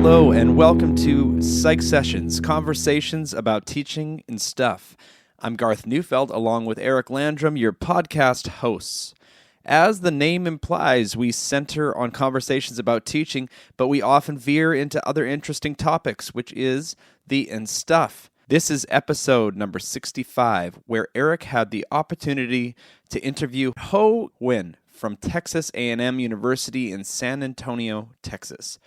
Hello and welcome to Psych Sessions, conversations about teaching and stuff. I'm Garth Neufeld along with Eric Landrum, your podcast hosts. As the name implies, we center on conversations about teaching, but we often veer into other interesting topics, which is the and stuff. This is episode number 65, where Eric had the opportunity to interview Ho Huynh from Texas A&M University in San Antonio, Texas.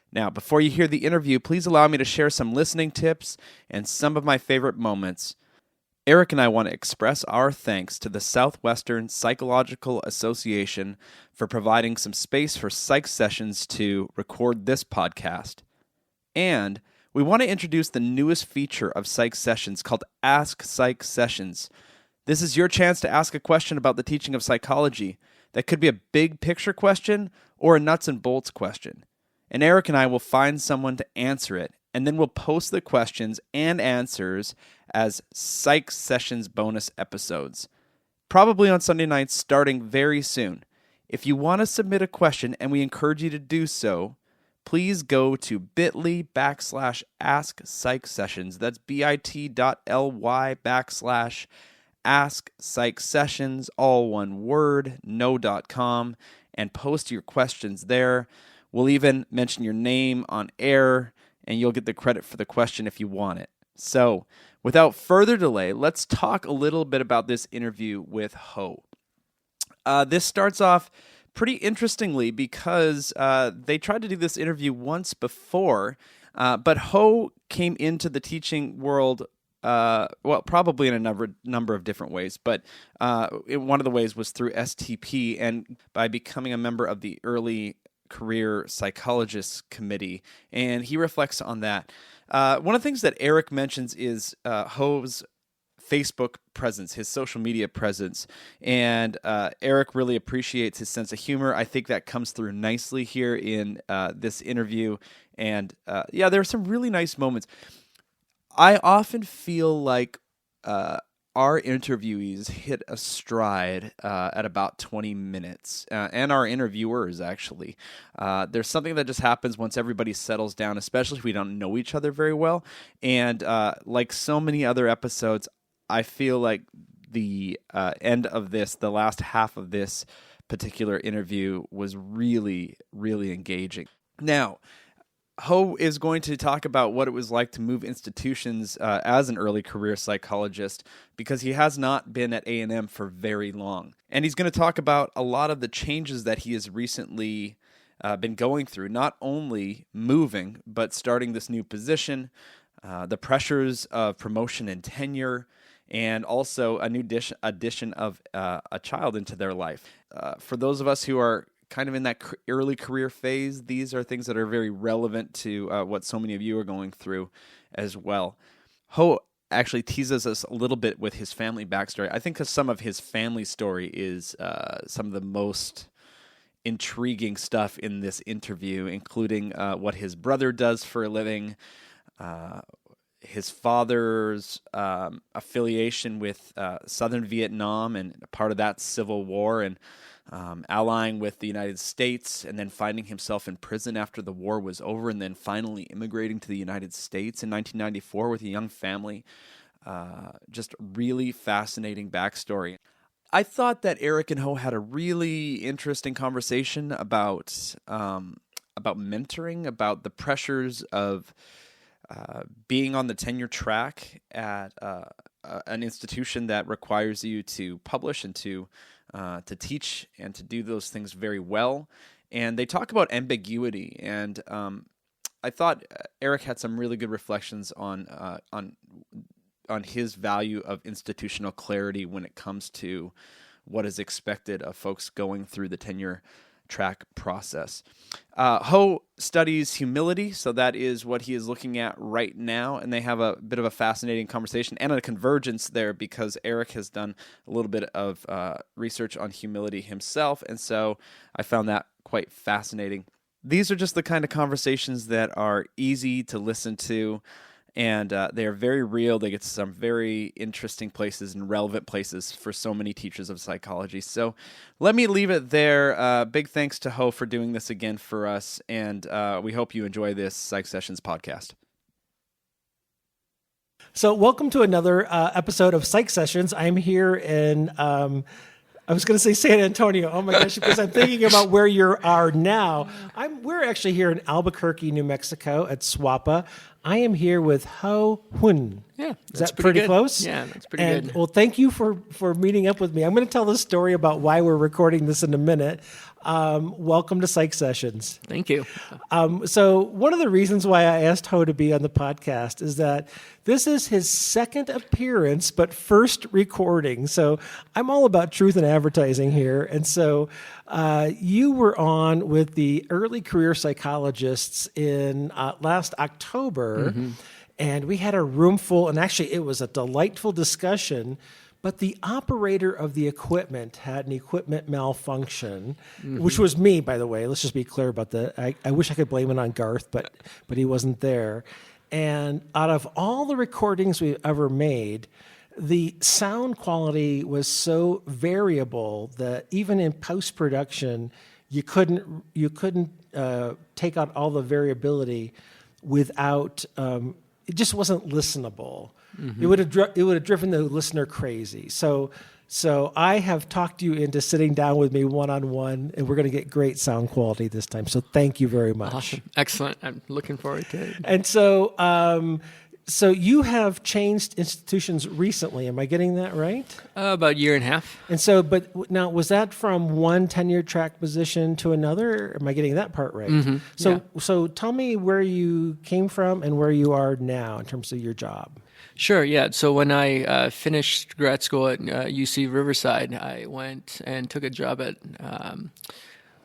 Now, before you hear the interview, please allow me to share some listening tips and some of my favorite moments. Eric and I want to express our thanks to the Southwestern Psychological Association for providing some space for psych sessions to record this podcast. And we want to introduce the newest feature of psych sessions called Ask Psych Sessions. This is your chance to ask a question about the teaching of psychology. That could be a big picture question or a nuts and bolts question. And Eric and I will find someone to answer it, and then we'll post the questions and answers as Psych Sessions bonus episodes, probably on Sunday nights starting very soon. If you want to submit a question, and we encourage you to do so, please go to bit.ly/askpsychsessions. That's bit.ly/askpsychsessions, all one word, no.com, and post your questions there. We'll even mention your name on air, and you'll get the credit for the question if you want it. So, without further delay, let's talk a little bit about this interview with Ho. This starts off pretty interestingly because they tried to do this interview once before, but Ho came into the teaching world, probably in a number of different ways, but one of the ways was through STP and by becoming a member of the early career psychologist committee, and he reflects on that. One of the things that Eric mentions is Ho's Facebook presence, his social media presence, and Eric really appreciates his sense of humor. I think that comes through nicely here in this interview, and there are some really nice moments. I often feel like our interviewees hit a stride at about 20 minutes, and our interviewers, actually. There's something that just happens once everybody settles down, especially if we don't know each other very well. And like so many other episodes, I feel like the end of this, the last half of this particular interview was really, really engaging. Now, Ho is going to talk about what it was like to move institutions as an early career psychologist because he has not been at A&M for very long. And he's going to talk about a lot of the changes that he has recently been going through, not only moving, but starting this new position, the pressures of promotion and tenure, and also a new addition of a child into their life. For those of us who are kind of in that early career phase, these are things that are very relevant to what so many of you are going through as well. Ho actually teases us a little bit with his family backstory. I think some of his family story is some of the most intriguing stuff in this interview, including what his brother does for a living, his father's affiliation with Southern Vietnam and part of that civil war, and allying with the United States, and then finding himself in prison after the war was over, and then finally immigrating to the United States in 1994 with a young family. Just really fascinating backstory. I thought that Eric and Ho had a really interesting conversation about mentoring, about the pressures of being on the tenure-track at an institution that requires you to publish and to teach and to do those things very well. And they talk about ambiguity, and I thought Eric had some really good reflections on his value of institutional clarity when it comes to what is expected of folks going through the tenure-track process. Ho studies humility, so that is what he is looking at right now, and they have a bit of a fascinating conversation and a convergence there because Eric has done a little bit of research on humility himself, and so I found that quite fascinating. These are just the kind of conversations that are easy to listen to And they are very real. They get to some very interesting places and relevant places for so many teachers of psychology. So let me leave it there. Big thanks to Ho for doing this again for us. And we hope you enjoy this Psych Sessions podcast. So welcome to another episode of Psych Sessions. I'm here in, I was going to say San Antonio. Oh my gosh, because I'm thinking about where you are now. We're actually here in Albuquerque, New Mexico at SWAPA. I am here with Ho Huynh. Yeah, is that pretty close? Yeah, that's pretty good. Well, thank you for meeting up with me. I'm going to tell the story about why we're recording this in a minute. Welcome to Psych Sessions. Thank you. So one of the reasons why I asked Ho to be on the podcast is that this is his second appearance, but first recording. So I'm all about truth and advertising here. And so you were on with the early career psychologists in last October. Mm-hmm. And we had a room full, and actually it was a delightful discussion, but the operator of the equipment had an equipment malfunction, which was me, by the way. Let's just be clear about that. I wish I could blame it on Garth, but he wasn't there. And out of all the recordings we've ever made, the sound quality was so variable that even in post-production, you couldn't take out all the variability without... it just wasn't listenable. Mm-hmm. It would have driven the listener crazy. So I have talked you into sitting down with me one-on-one, and we're going to get great sound quality this time. So thank you very much. Awesome. Excellent. I'm looking forward to it. And so you have changed institutions recently. Am I getting that right? About a year and a half. And so, but now, was that from one tenure-track position to another? Am I getting that part right? Mm-hmm. So tell me where you came from and where you are now in terms of your job. Sure, yeah. So when I finished grad school at UC Riverside, I went and took a job at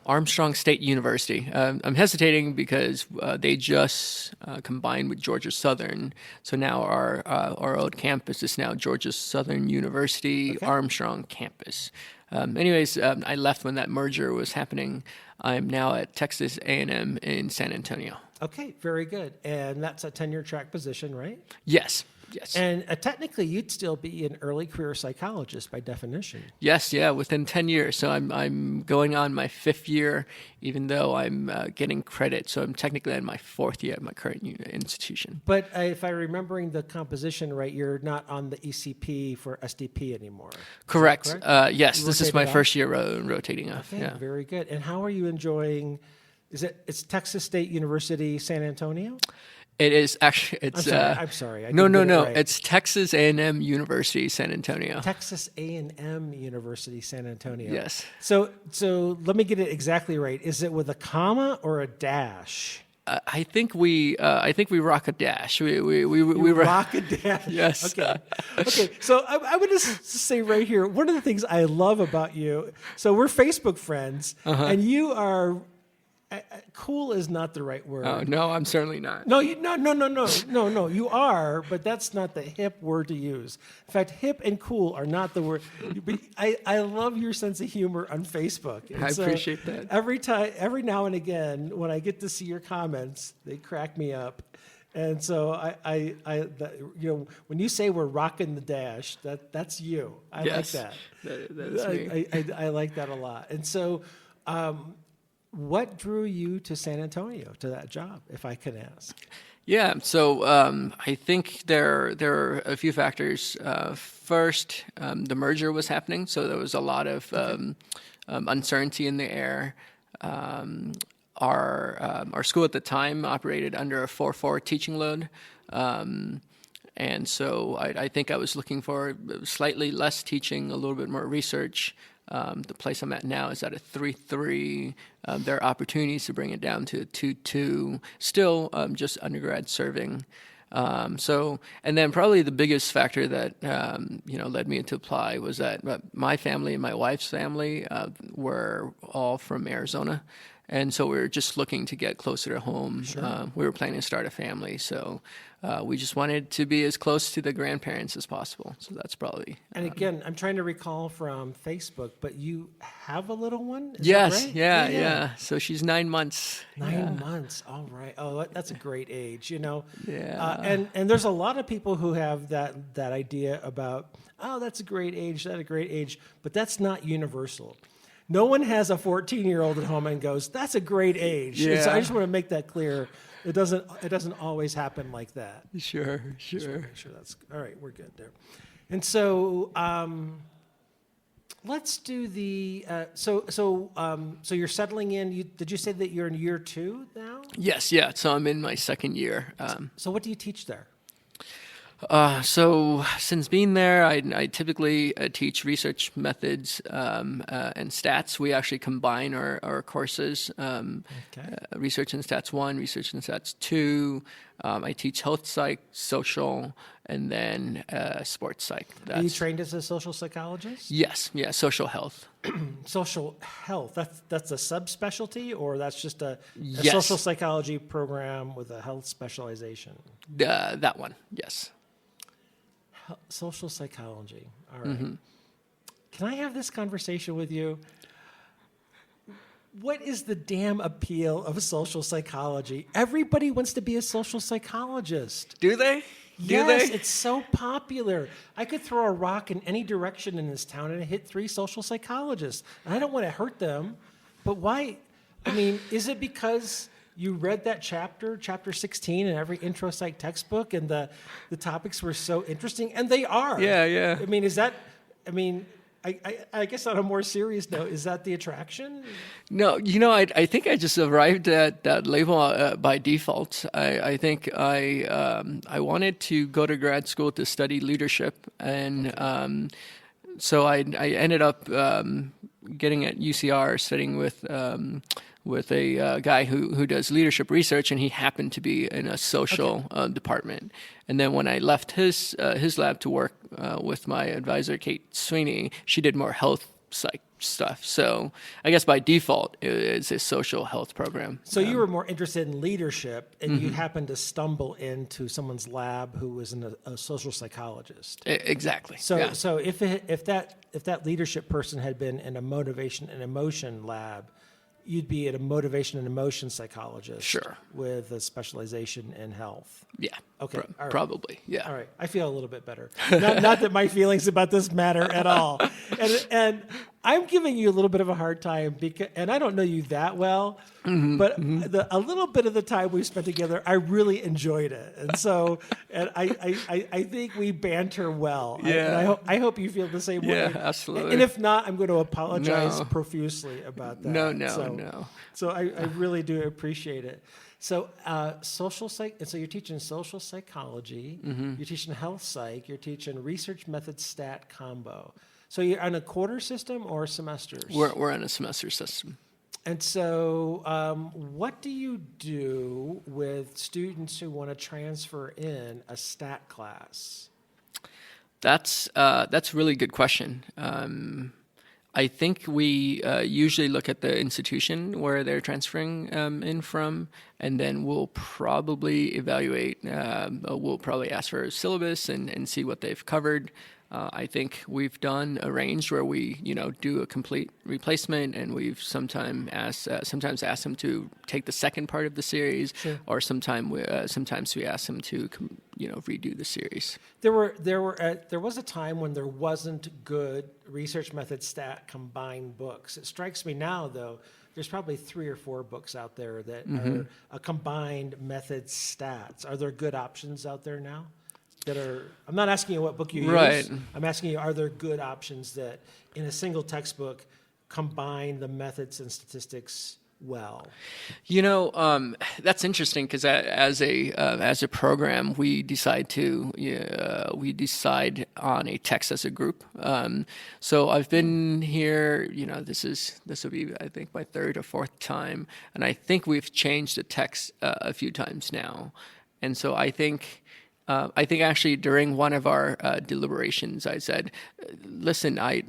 Armstrong State University. I'm hesitating because they just combined with Georgia Southern. So now our old campus is now Georgia Southern University Armstrong campus. Anyways, I left when that merger was happening. I'm now at Texas A&M in San Antonio. Okay, very good. And that's a tenure-track position, right? Yes. And technically, you'd still be an early career psychologist by definition. Yes, yeah, within 10 years. So I'm going on my 5th year, even though I'm getting credit. So I'm technically in my 4th year at my current institution. But if I'm remembering the composition right, you're not on the ECP for SDP anymore. Correct. Yes, this is my first year rotating off. Okay, yeah. Very good. And how are you enjoying? It's Texas State University, San Antonio? It is actually. I'm sorry. No. Right. It's Texas A&M University, San Antonio. Texas A&M University, San Antonio. Yes. So let me get it exactly right. Is it with a comma or a dash? I think we rock a dash. We rock a dash. Yes. Okay. So I would just say right here, one of the things I love about you. So we're Facebook friends, and you are. Cool is not the right word. Oh, no, I'm certainly not. No, you are, but that's not the hip word to use. In fact, hip and cool are not the word. I love your sense of humor on Facebook. And I appreciate that. Every now and again, when I get to see your comments, they crack me up. And so when you say we're rocking the dash, that's you. I like that. That's me. I like that a lot. And so, what drew you to San Antonio, to that job, if I can ask? Yeah, so I think there are a few factors. First, the merger was happening, so there was a lot of uncertainty in the air. Our school at the time operated under a 4-4 teaching load. And so I think I was looking for slightly less teaching, a little bit more research. The place I'm at now is at a 3-3. There are opportunities to bring it down to 2-2, still just undergrad serving. And then probably the biggest factor that led me to apply was that my family and my wife's family were all from Arizona. And so we were just looking to get closer to home. We were planning to start a family, so we just wanted to be as close to the grandparents as possible. So that's probably. And again, I'm trying to recall from Facebook, but you have a little one? Is Yes, that right? yeah. So she's 9 months. 9 months. All right. Oh, that's a great age, you know. Yeah. And there's a lot of people who have that idea about, oh, that's a great age, that's a great age, but that's not universal. No one has a 14-year-old at home and goes, that's a great age. Yeah. So I just want to make that clear. It doesn't always happen like that. Sure. Sure, that's all right. We're good there. And so let's do the so you're settling in. Did you say that you're in year 2 now? Yes, yeah. So I'm in my second year. So what do you teach there? So since being there, I typically teach research methods and stats. We actually combine our courses, research and stats 1, research and stats 2. I teach health psych, social, and then sports psych. Are you trained as a social psychologist? Yes, yeah, social health. Social health, that's a subspecialty, or that's just a Yes. social psychology program with a health specialization? That one, yes. Social psychology. All right. Can I have this conversation with you? What is the damn appeal of social psychology? Everybody wants to be a social psychologist. Do they? Yes, it's so popular. I could throw a rock in any direction in this town and hit 3 social psychologists. And I don't want to hurt them, but why? I mean, is it because you read that chapter 16 in every intro psych textbook, and the topics were so interesting? And they are. Yeah. I mean, I guess on a more serious note, is that the attraction? No, I think I just arrived at that label by default. I think I wanted to go to grad school to study leadership, and so I ended up getting at UCR, studying with a guy who does leadership research, and he happened to be in a social department. And then when I left his lab to work with my advisor, Kate Sweeney, she did more health psych stuff. So I guess by default, it's a social health program. So you were more interested in leadership, and you happened to stumble into someone's lab who was a social psychologist. Exactly. So yeah. so if that leadership person had been in a motivation and emotion lab, you'd be at a motivation and emotion psychologist. Sure. With a specialization in health. Yeah. Okay. All right. Probably. Yeah. All right. I feel a little bit better. Not that my feelings about this matter at all. And I'm giving you a little bit of a hard time and I don't know you that well, but a little bit of the time we spent together, I really enjoyed it. And so, I think we banter well. Yeah. I hope you feel the same way. Yeah, absolutely. And if not, I'm going to apologize No. profusely about that. No. So I really do appreciate it. So social psych. And so you're teaching social psychology. You're teaching health psych. You're teaching research method stat combo. So you're on a quarter system or semesters? We're on a semester system. And so what do you do with students who want to transfer in a stat class? That's a really good question. I think we usually look at the institution where they're transferring in from, and then we'll probably evaluate. We'll probably ask for a syllabus and see what they've covered. I think we've done a range where we, do a complete replacement, and we've sometimes asked them to take the second part of the series, Sure. or sometimes we ask them to, redo the series. There was a time when there wasn't good research method stat combined books. It strikes me now, though, there's probably 3 or 4 books out there that are a combined method stats. Are there good options out there now? I'm not asking you what book you Right. use. I'm asking you, are there good options that in a single textbook combine the methods and statistics well? That's interesting because as a program, we decide on a text as a group. So I've been here. This will be, I think, my 3rd or 4th time, and I think we've changed the text a few times now. And so I think I think actually during one of our deliberations, I said, "Listen, I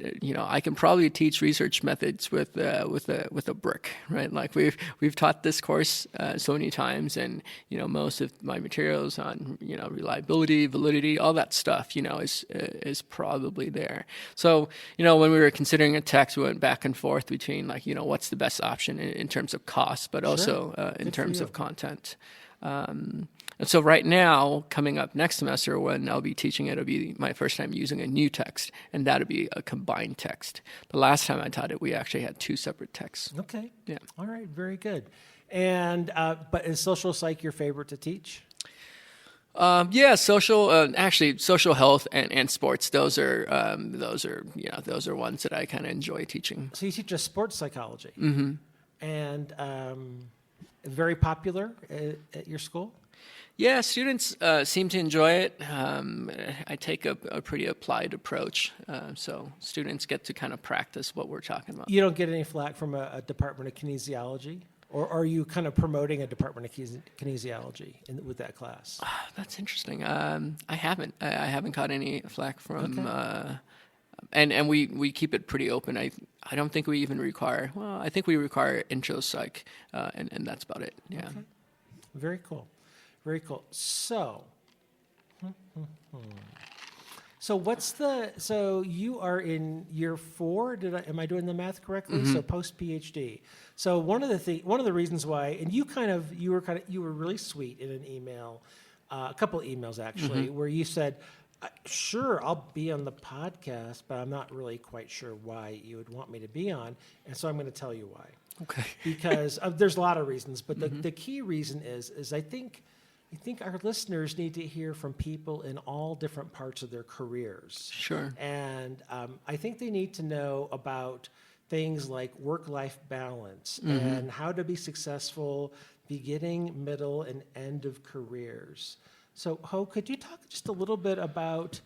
can probably teach research methods with a brick, right? Like we've taught this course so many times, and most of my materials on reliability, validity, all that stuff, is probably there. So when we were considering a text, we went back and forth between what's the best option in terms of cost, but also in terms of content. And so right now, coming up next semester, when I'll be teaching it, it'll be my first time using a new text, and that'll be a combined text. The last time I taught it, we actually had 2 separate texts. Okay. Yeah. All right. Very good. And but is social psych your favorite to teach? Yeah, social health and sports. Those are ones that I kind of enjoy teaching. So you teach a sports psychology, Mm-hmm. and very popular at your school. Yeah, students seem to enjoy it. I take a pretty applied approach, so students get to kind of practice what we're talking about. You don't get any flack from a department of kinesiology, or are you kind of promoting a department of kinesiology with that class? That's interesting. I haven't got any flack from. Okay. And we keep it pretty open. I don't think we even require. Well, I think we require intro psych, and that's about it. Yeah. Okay. Very cool. Very cool. So so you are in year 4? Am I doing the math correctly? Mm-hmm. So post PhD. So one of the reasons why, and you were really sweet in an email, a couple of emails actually, Mm-hmm. where you said, "Sure, I'll be on the podcast, but I'm not really quite sure why you would want me to be on, and so I'm going to tell you why." Okay. Because there's a lot of reasons, but the key reason is I think our listeners need to hear from people in all different parts of their careers. Sure. And I think they need to know about things like work-life balance and how to be successful beginning, middle, and end of careers. So, Ho, could you talk just a little bit about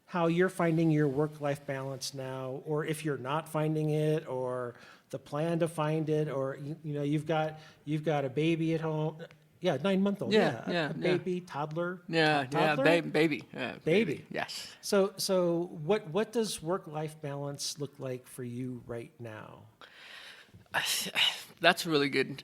how you're finding your work-life balance now, or if you're not finding it, or the plan to find it, or you've got a baby at home. Yeah, 9-month-old. Yeah, baby, toddler. Yeah, toddler? baby. Baby. Yes. So what does work-life balance look like for you right now? That's a really good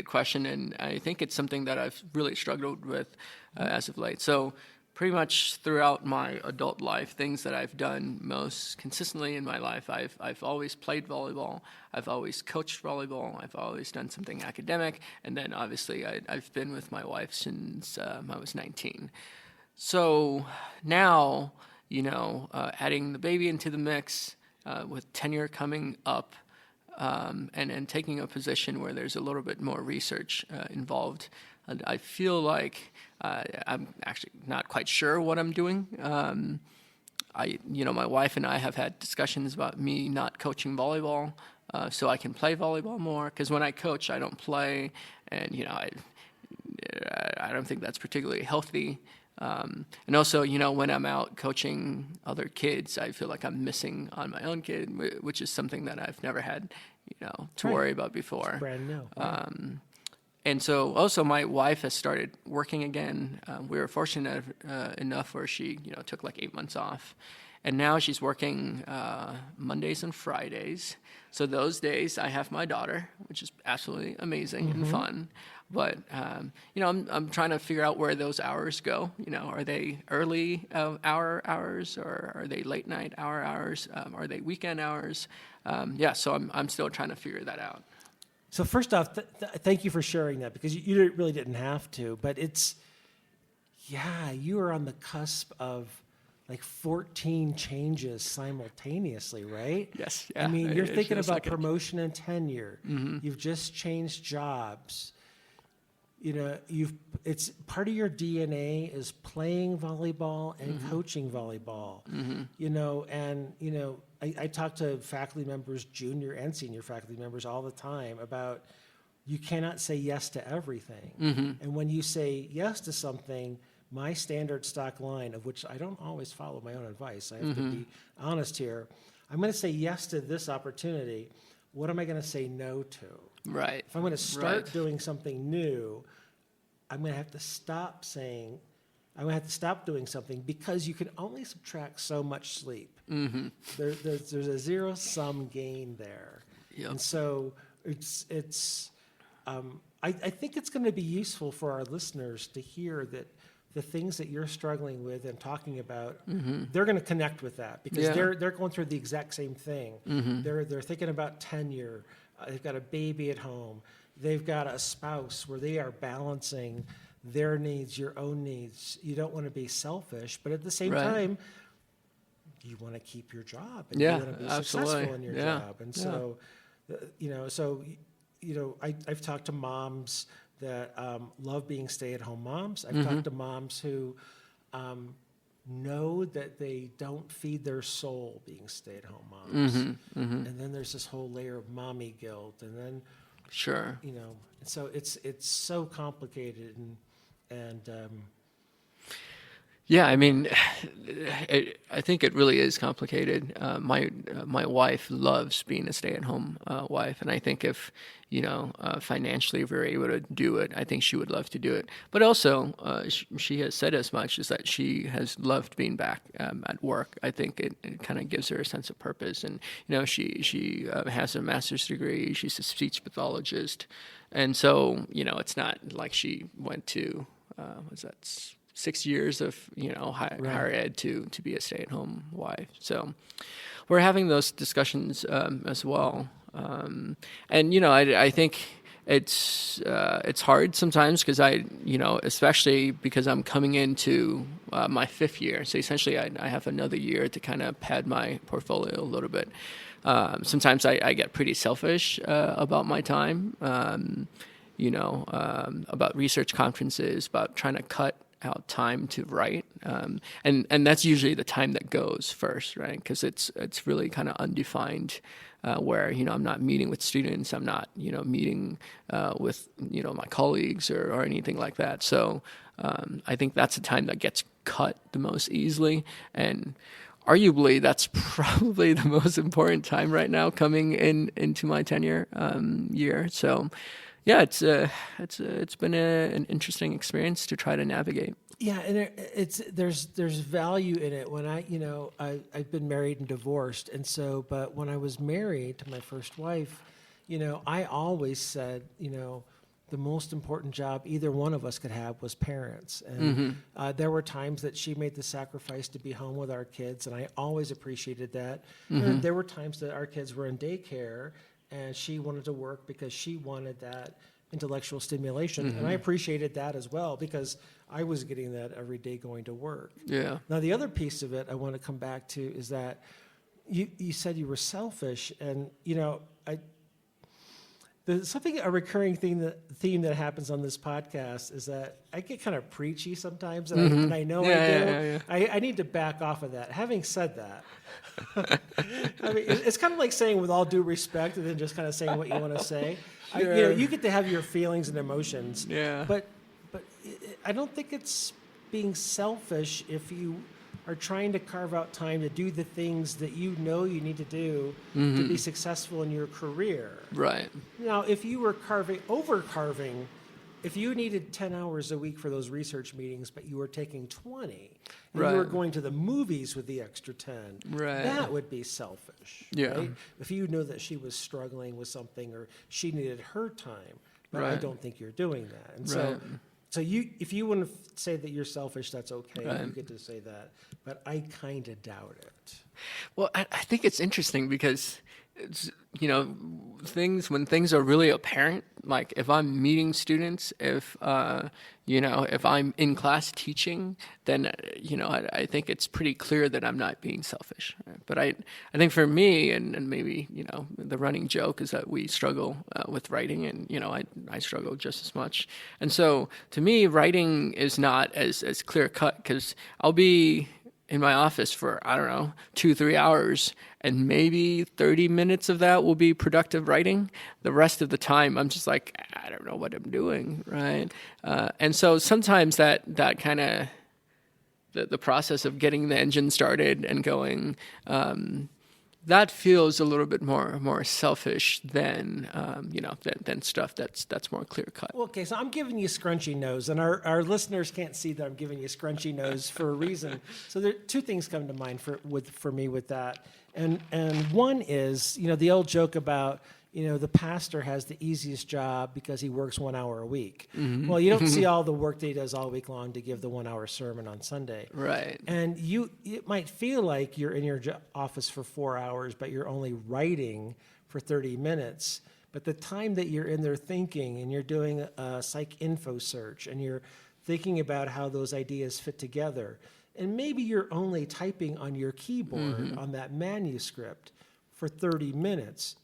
question, and I think it's something that I've really struggled with as of late. So pretty much throughout my adult life, things that I've done most consistently in my life, I've always played volleyball, I've always coached volleyball, I've always done something academic, and then obviously I've been with my wife since I was 19. So now, adding the baby into the mix, with tenure coming up, and taking a position where there's a little bit more research involved, I feel like I'm actually not quite sure what I'm doing. My wife and I have had discussions about me not coaching volleyball, so I can play volleyball more. Because when I coach, I don't play, and I don't think that's particularly healthy. And also, when I'm out coaching other kids, I feel like I'm missing on my own kid, which is something that I've never had, to worry about before. It's brand new. Right? And so also my wife has started working again. We were fortunate enough where she, took like 8 months off. And now she's working Mondays and Fridays. So those days I have my daughter, which is absolutely amazing and fun. But, I'm trying to figure out where those hours go. Are they early hours, or are they late night hours? Are they weekend hours? So I'm still trying to figure that out. So first off, thank you for sharing that, because you really didn't have to, but you are on the cusp of like 14 changes simultaneously, right? Yes. Yeah, I mean, you're thinking about promotion and tenure. You've just changed jobs. It's part of your DNA is playing volleyball and coaching volleyball. I talk to faculty members, junior and senior faculty members, all the time about you cannot say yes to everything. And when you say yes to something, my standard stock line, of which I don't always follow my own advice, I have to be honest here, I'm going to say yes to this opportunity. What am I going to say no to? Right. If I'm going to start doing something new, I'm going to have to stop saying I'm going to have to stop doing something because you can only subtract so much sleep. Mm-hmm. There's a zero-sum gain there. Yep. And so I think it's going to be useful for our listeners to hear that the things that you're struggling with and talking about, they're going to connect with that because they're going through the exact same thing. They're thinking about tenure. They've got a baby at home. They've got a spouse where they are balancing their needs, your own needs. You don't want to be selfish, but at the same time, you want to keep your job and you want to be successful in your job. And so, I've talked to moms that love being stay-at-home moms. I've talked to moms who know that they don't feed their soul being stay-at-home moms. And then there's this whole layer of mommy guilt, and then so it's so complicated and yeah, I mean, I think it really is complicated. My wife loves being a stay-at-home wife, and I think if financially if we were able to do it, I think she would love to do it. But also, she has said as much as that she has loved being back at work. I think it kind of gives her a sense of purpose, and she has a master's degree. She's a speech pathologist, and so it's not like she went to 6 years of higher ed to be a stay-at-home wife. So we're having those discussions as well, and I think it's hard sometimes because especially because I'm coming into my 5th year. So essentially, I have another year to kind of pad my portfolio a little bit. Sometimes I get pretty selfish about my time. About research conferences, about trying to cut out time to write, and that's usually the time that goes first, right? Because it's really kind of undefined, where I'm not meeting with students, I'm not meeting with my colleagues or anything like that. So I think that's the time that gets cut the most easily, and arguably that's probably the most important time right now coming into my tenure year. So. Yeah, it's been an interesting experience to try to navigate. Yeah, and there's value in it. When I've been married and divorced, and so but when I was married to my first wife, I always said the most important job either one of us could have was parents, and there were times that she made the sacrifice to be home with our kids, and I always appreciated that. And there were times that our kids were in daycare. And she wanted to work because she wanted that intellectual stimulation. And I appreciated that as well because I was getting that every day going to work. Yeah. Now, the other piece of it I want to come back to is that you said you were selfish. And, there's a recurring theme that happens on this podcast is that I get kind of preachy sometimes, and I know I do. Yeah. I need to back off of that. Having said that, I mean, it's kind of like saying with all due respect and then just kind of saying what you want to say. Sure. You get to have your feelings and emotions. Yeah. But I don't think it's being selfish if you are trying to carve out time to do the things that you need to do to be successful in your career. Right. Now, if you were overcarving, if you needed 10 hours a week for those research meetings, but you were taking 20, and you were going to the movies with the extra 10, that would be selfish. Yeah. Right? If you knew that she was struggling with something or she needed her time, but I don't think you're doing that. And so if you want to say that you're selfish, that's okay. You get to say that. But I kind of doubt it. Well, I think it's interesting because, when things are really apparent, like if I'm meeting students, if I'm in class teaching, then, I think it's pretty clear that I'm not being selfish. But I think for me, and maybe, the running joke is that we struggle with writing, and, I struggle just as much. And so to me, writing is not as clear cut because I'll be in my office for, 2-3 hours, and maybe 30 minutes of that will be productive writing. The rest of the time, I'm just like, I don't know what I'm doing, right? And so sometimes that kind of, the process of getting the engine started and going, that feels a little bit more selfish than than stuff that's more clear cut. Well, okay, so I'm giving you scrunchy nose, and our listeners can't see that I'm giving you scrunchy nose for a reason. So there two things come to mind for me with that, and one is the old joke about the pastor has the easiest job because he works 1 hour a week. Mm-hmm. Well, you don't see all the work that he does all week long to give the 1 hour sermon on Sunday. Right. And it might feel like you're in your office for 4 hours, but you're only writing for 30 minutes. But the time that you're in there thinking and you're doing a psych info search and you're thinking about how those ideas fit together, and maybe you're only typing on your keyboard on that manuscript for 30 minutes,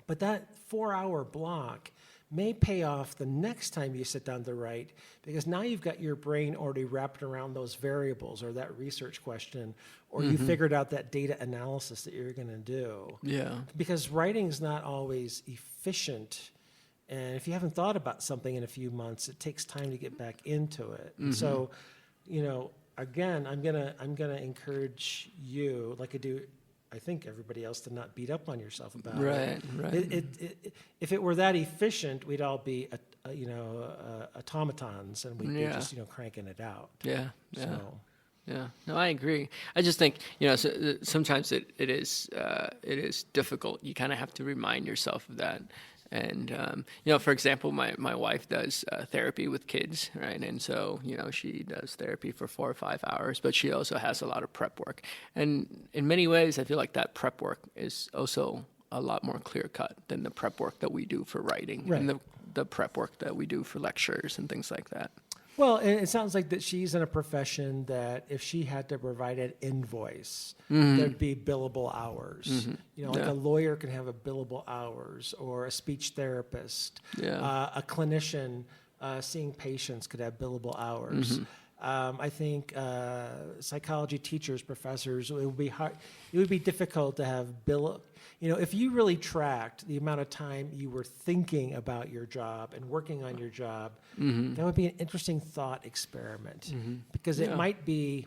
but that 4 hour block may pay off the next time you sit down to write, because now you've got your brain already wrapped around those variables or that research question, or you figured out that data analysis that you're going to do. Yeah. Because writing is not always efficient. And if you haven't thought about something in a few months, it takes time to get back into it. And so, again, I'm gonna encourage you, like I do, I think everybody else, to not beat up on yourself about it. Right. If it were that efficient, we'd all be, automatons, and we'd be just, cranking it out. Yeah. So. Yeah, no, I agree. I just think sometimes it is difficult. You kind of have to remind yourself of that. And for example, my wife does therapy with kids, right? And so she does therapy for 4 or 5 hours, but she also has a lot of prep work. And in many ways, I feel like that prep work is also a lot more clear cut than the prep work that we do for writing, right, and the prep work that we do for lectures and things like that. Well, and it sounds like that she's in a profession that if she had to provide an invoice, there'd be billable hours. Like a lawyer can have a billable hours, or a speech therapist, a clinician seeing patients could have billable hours. I think psychology teachers, professors, it would be hard. It would be difficult to have if you really tracked the amount of time you were thinking about your job and working on your job, that would be an interesting thought experiment, because it might be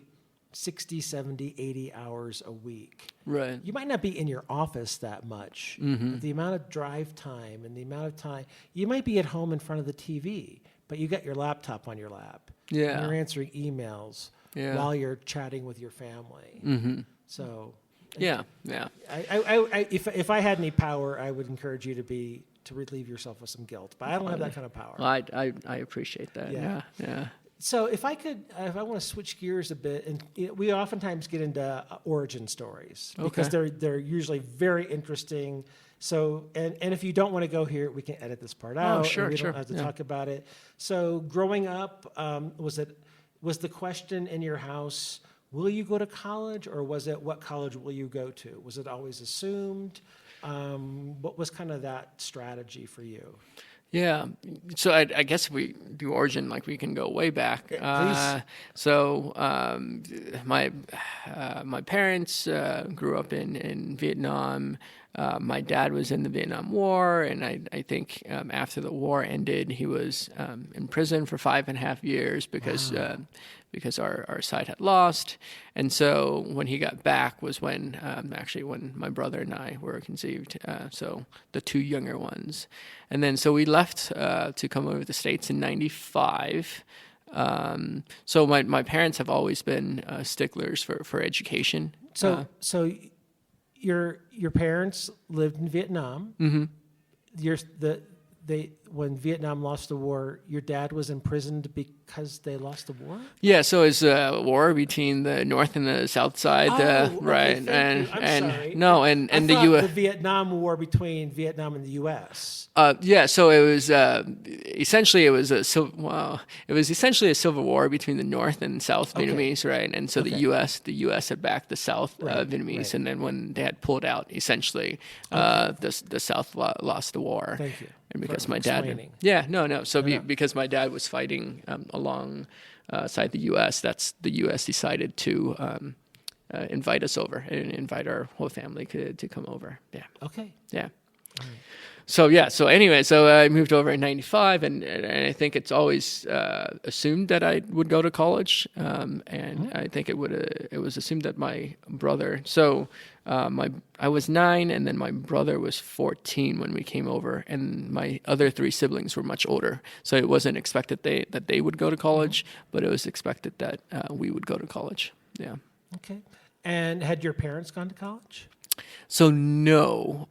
60, 70, 80 hours a week. Right. You might not be in your office that much, but the amount of drive time and the amount of time, you might be at home in front of the TV, but you got your laptop on your lap. Yeah. And you're answering emails while you're chatting with your family. So... Yeah. If I had any power, I would encourage you to relieve yourself of some guilt. But I don't have that kind of power. Well, I appreciate that. Yeah. So if I want to switch gears a bit, and we oftentimes get into origin stories because they're usually very interesting. So and if you don't want to go here, we can edit this part out. Sure, we don't have to talk about it. So growing up, was the question in your house, will you go to college, or was it, what college will you go to? Was it always assumed? What was kind of that strategy for you? Yeah. So I guess if we do origin, like, we can go way back. Please. So my parents grew up in Vietnam. My dad was in the Vietnam War, and I think after the war ended, he was in prison for 5.5 years because our side had lost. And so when he got back was when when my brother and I were conceived, so the two younger ones. And then so we left to come over to the States in 95. So my parents have always been sticklers for education. So your parents lived in Vietnam. When Vietnam lost the war, your dad was imprisoned because they lost the war? Yeah, so it's a war between the North and the South side, right? Okay, thank you. I'm sorry. No, and I the thought U.S. the Vietnam War between Vietnam and the U.S. So it was essentially a civil war between the North and South Vietnamese, right? And so the U.S. had backed the South Vietnamese, and then when they had pulled out, essentially, the South lost the war. Thank you. And because my dad, because my dad was fighting alongside the U.S., the U.S. decided to invite us over and invite our whole family to come over. Yeah. Okay. Yeah. All right. So I moved over in 95, and I think it's always assumed that I would go to college, and I think it was assumed that my brother. So I was 9, and then my brother was 14 when we came over, and my other 3 siblings were much older. So it wasn't expected that they would go to college, but it was expected that we would go to college. Yeah. Okay. And had your parents gone to college? So no,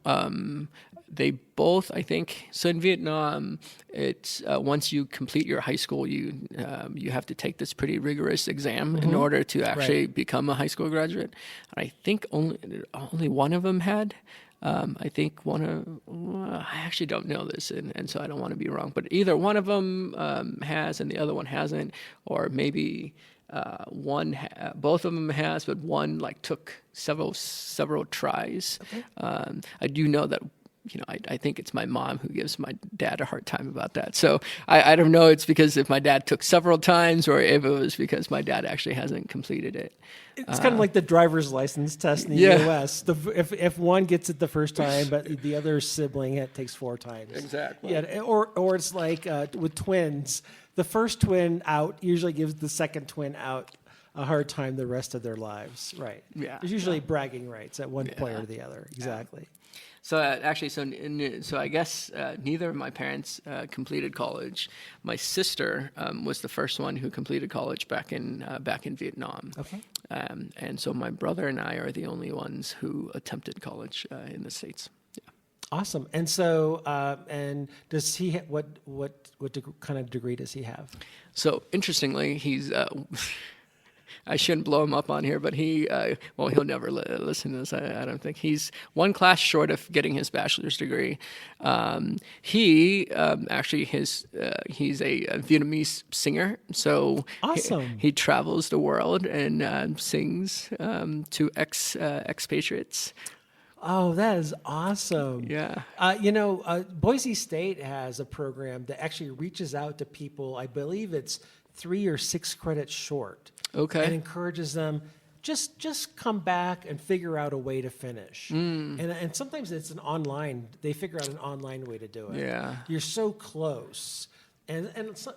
they both, I think. So in Vietnam, it's once you complete your high school, you have to take this pretty rigorous exam in order to actually become a high school graduate. And I think only one of them had. I think I actually don't know this, and so I don't want to be wrong. But either one of them has, and the other one hasn't, or maybe. Both of them has, but one took several tries. Okay. I do know that, I think it's my mom who gives my dad a hard time about that. So I don't know. It's because if my dad took several times, or if it was because my dad actually hasn't completed it. It's kind of like the driver's license test in the U.S. If one gets it the first time, but the other sibling takes 4 times. Exactly. Yeah. Or it's like with twins. The first twin out usually gives the second twin out a hard time the rest of their lives. Right. Yeah. There's usually bragging rights at one point or the other. Exactly. So actually, so I guess neither of my parents completed college. My sister was the first one who completed college back in Vietnam. Okay. And so my brother and I are the only ones who attempted college in the States. Yeah. Awesome. And so, and does he what kind of degree does he have? So interestingly, he's. I shouldn't blow him up on here, but he'll never listen to this. I don't think. He's one class short of getting his bachelor's degree. He's a Vietnamese singer, so awesome. He travels the world and sings to expatriates. Oh, that is awesome. Yeah. Boise State has a program that actually reaches out to people. I believe it's 3 or 6 credits short. Okay. And encourages them just come back and figure out a way to finish. And sometimes it's they figure out an online way to do it. Yeah. You're so close. And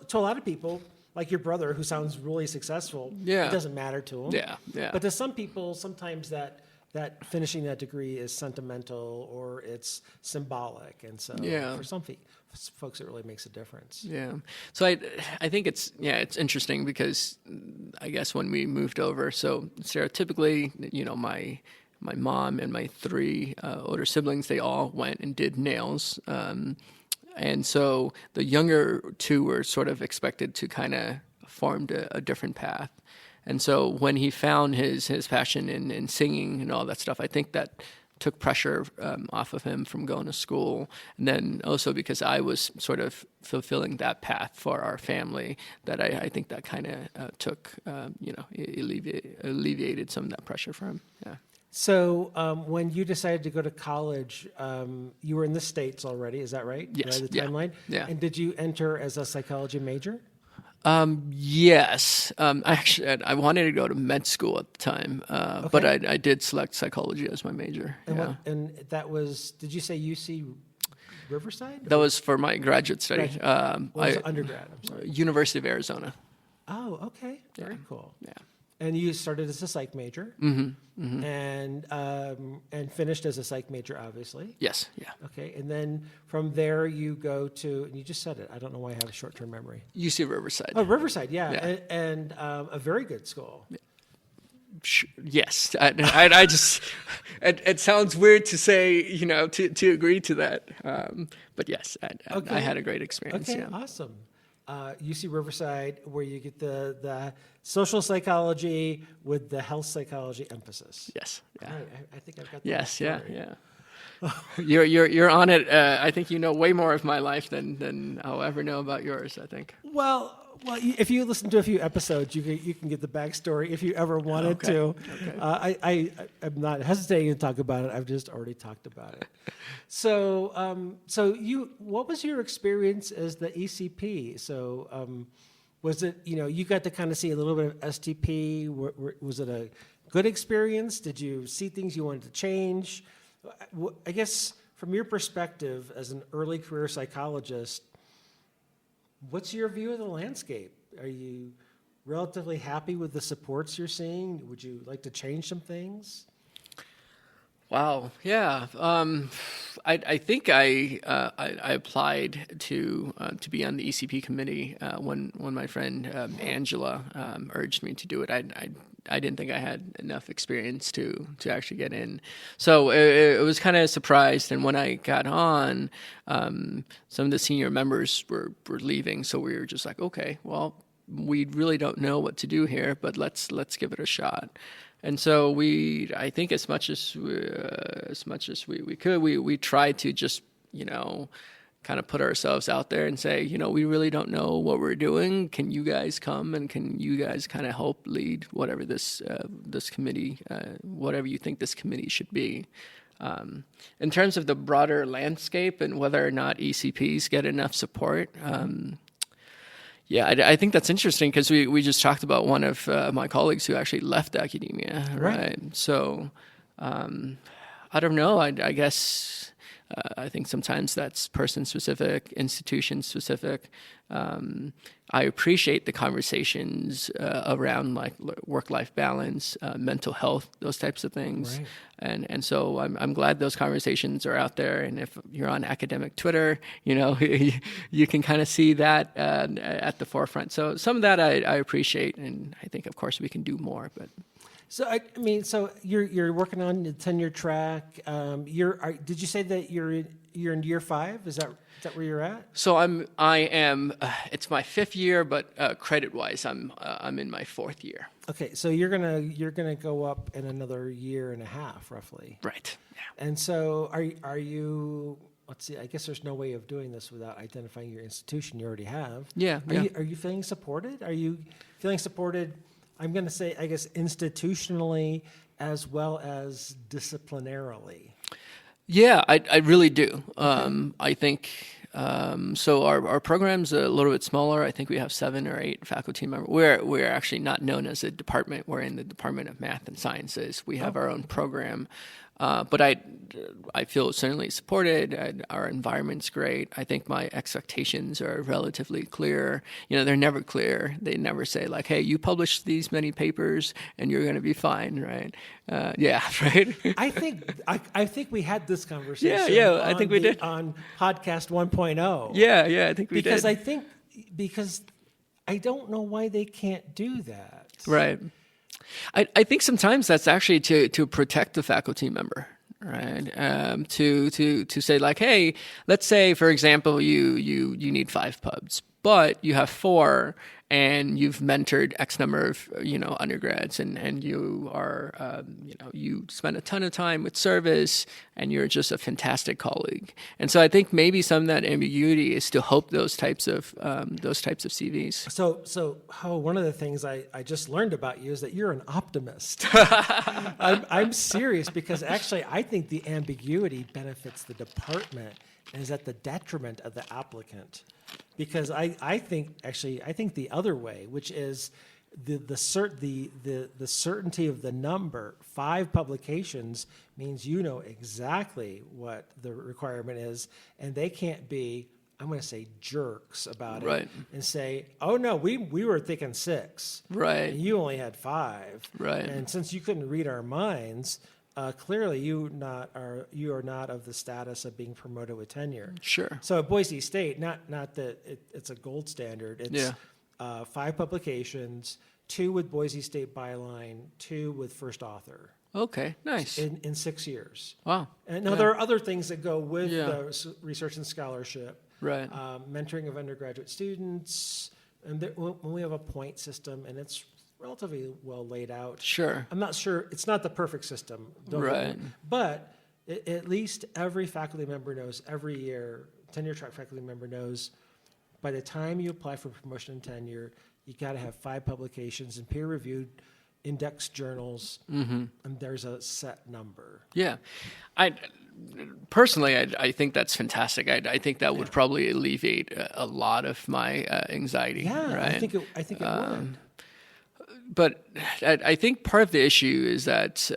to a lot of people, like your brother who sounds really successful, it doesn't matter to them. Yeah, yeah. But to some people, sometimes that finishing that degree is sentimental or it's symbolic. And so for some folks, it really makes a difference. Yeah. So I think it's interesting because I guess when we moved over, so stereotypically, my mom and my 3 older siblings, they all went and did nails. And so the younger 2 were sort of expected to kind of formed a different path. And so when he found his passion in singing and all that stuff, I think that took pressure off of him from going to school. And then also because I was sort of fulfilling that path for our family, that I think that kind of took, alleviated some of that pressure for him. Yeah. So when you decided to go to college, you were in the States already, is that right? Yes. The timeline? Yeah. And did you enter as a psychology major? Yes. I wanted to go to med school at the time, but I did select psychology as my major. And, and that was, did you say UC Riverside? That was for my graduate study. What was undergrad? I'm sorry. University of Arizona. Oh, okay. Very cool. Yeah. And you started as a psych major, and finished as a psych major, obviously. Yes. Yeah. Okay, and then from there you go to, and you just said it. I don't know why I have a short-term memory. UC Riverside. Oh, Riverside, yeah. And a very good school. Yes, I just it sounds weird to say, to agree to that, but yes, I had a great experience. Okay, awesome. UC Riverside, where you get the social psychology with the health psychology emphasis. Yes. Yeah. Right, I think I've got that. Yes. Yeah. Yeah. You're on it. I think you know way more of my life than I'll ever know about yours. I think. Well, if you listen to a few episodes, you can get the backstory if you ever wanted to. Okay. I'm not hesitating to talk about it. I've just already talked about it. So, what was your experience as the ECP? So, was it, you got to kind of see a little bit of STP? Was it a good experience? Did you see things you wanted to change? I guess from your perspective as an early career psychologist, what's your view of the landscape? Are you relatively happy with the supports you're seeing? Would you like to change some things? Wow. Yeah. I think I applied to be on the ECP committee when my friend Angela urged me to do it. I didn't think I had enough experience to actually get in, so it was kind of surprised. And when I got on, some of the senior members were leaving, so we were just like, okay, well, we really don't know what to do here, but let's give it a shot. And so I think as much as we could, we tried to just, kind of put ourselves out there and say, we really don't know what we're doing. Can you guys come and can you guys kind of help lead whatever this committee, whatever you think this committee should be? In terms of the broader landscape and whether or not ECPs get enough support, yeah, I think that's interesting because we just talked about one of my colleagues who actually left academia, right? So I don't know. I guess I think sometimes that's person-specific, institution-specific. I appreciate the conversations around like work-life balance, mental health, those types of things. Right. And so I'm glad those conversations are out there. And if you're on academic Twitter, you can kind of see that at the forefront. So some of that I appreciate, and I think of course we can do more. But so so you're working on the Tenure-Track. Did you say that you're in year 5? Is that where you're at? So I am. It's my 5th year, but credit-wise, I'm in my 4th year. Okay, so you're gonna go up in another year and a half, roughly. Right. Yeah. And so are you? Let's see. I guess there's no way of doing this without identifying your institution. You already have. Yeah. Are you feeling supported? Are you feeling supported? I'm going to say, I guess, institutionally as well as disciplinarily. Yeah, I really do. I think so. Our program's a little bit smaller. I think we have 7 or 8 faculty members. We're actually not known as a department. We're in the Department of Math and Sciences. We have our own program. But I feel certainly supported. Our environment's great. I think my expectations are relatively clear. They're never clear. They never say like, "Hey, you published these many papers and you're going to be fine," right? Yeah, right. I think we had this conversation. Yeah. I think we did on podcast 1.0. Yeah. I think we did. Because I don't know why they can't do that. Right. I think sometimes that's actually to protect the faculty member, right? To say like, hey, let's say for example you need 5 pubs, but you have 4 and you've mentored X number of undergrads and you are you spend a ton of time with service and you're just a fantastic colleague. And so I think maybe some of that ambiguity is to hope those types of CVs. So one of the things I just learned about you is that you're an optimist. I'm serious because actually I think the ambiguity benefits the department and is at the detriment of the applicant. Because I think the other way, which is the certainty of the number. 5 publications means exactly what the requirement is, and they can't be, I'm going to say, jerks about it and say, oh no, we were thinking 6, right? And you only had 5, right? And since you couldn't read our minds. Clearly, you are not of the status of being promoted with tenure. Sure. So at Boise State, not that it's a gold standard. It's 5 publications, 2 with Boise State byline, 2 with first author. Okay, nice. In 6 years. Wow. And now there are other things that go with the research and scholarship. Right. Mentoring of undergraduate students, and when we have a point system, and it's relatively well laid out. Sure. I'm not sure. It's not the perfect system. But at least every faculty member knows every year, Tenure-Track faculty member knows by the time you apply for promotion and tenure, you got to have 5 publications and peer-reviewed indexed journals, and there's a set number. Yeah. Personally, I think that's fantastic. I think that would probably alleviate a lot of my anxiety. Yeah, right? I think it would. But I think part of the issue is that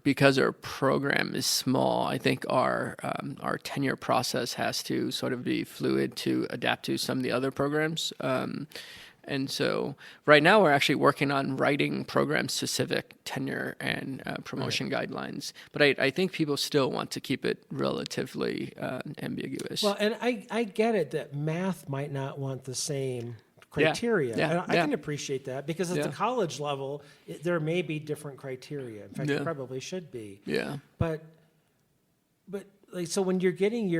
because our program is small, I think our tenure process has to sort of be fluid to adapt to some of the other programs. And so right now we're actually working on writing program-specific tenure and promotion guidelines. But I think people still want to keep it relatively ambiguous. Well, and I get it that math might not want the same criteria. Yeah. I can appreciate that because at the college level, there may be different criteria. In fact, there probably should be. Yeah. But like, so when you're getting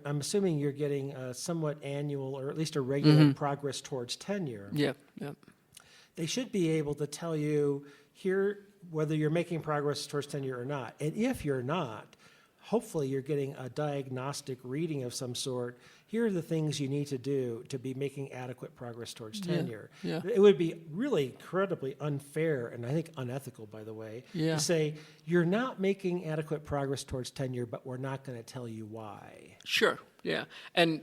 I'm assuming you're getting a somewhat annual or at least a regular progress towards tenure. Yep. They should be able to tell you here whether you're making progress towards tenure or not. And if you're not, hopefully you're getting a diagnostic reading of some sort. Here are the things you need to do to be making adequate progress towards tenure. Yeah. It would be really incredibly unfair and I think unethical, by the way, to say you're not making adequate progress towards tenure, but we're not going to tell you why. Sure. Yeah. And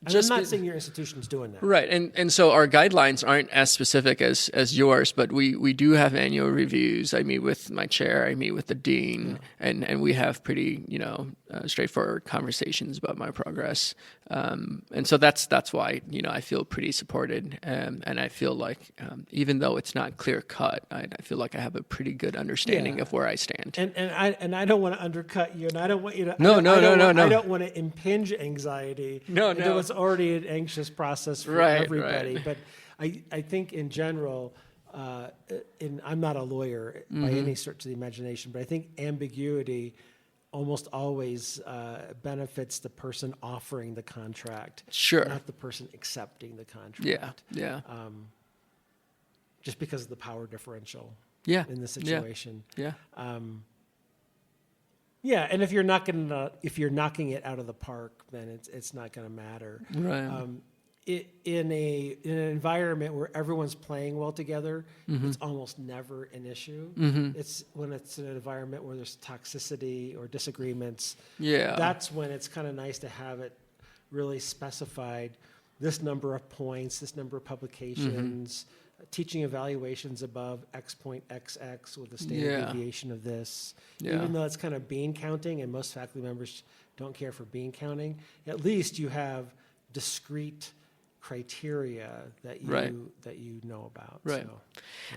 I'm not saying your institution's doing that. Right. And so our guidelines aren't as specific as yours, but we do have annual reviews. I meet with my chair, I meet with the dean, and we have pretty, straightforward conversations about my progress. And so that's why, I feel pretty supported. And I feel like even though it's not clear cut, I feel like I have a pretty good understanding of where I stand. And I don't want to undercut you, and I don't want you to. No. I don't want to impinge anxiety. No. It's already an anxious process for everybody. But I think in general, and I'm not a lawyer by any stretch of the imagination, but I think ambiguity almost always benefits the person offering the contract, not the person accepting the contract. Yeah. Just because of the power differential. In the situation. Yeah. And if you're knocking it out of the park, then it's not going to matter. Right. In an environment where everyone's playing well together, it's almost never an issue. It's when it's an environment where there's toxicity or disagreements. That's when it's kind of nice to have it really specified. This number of points, this number of publications. Teaching evaluations above X point XX with a standard deviation of this. Even though it's kind of bean counting, and most faculty members don't care for bean counting, at least you have discrete criteria that you know about. Right. So,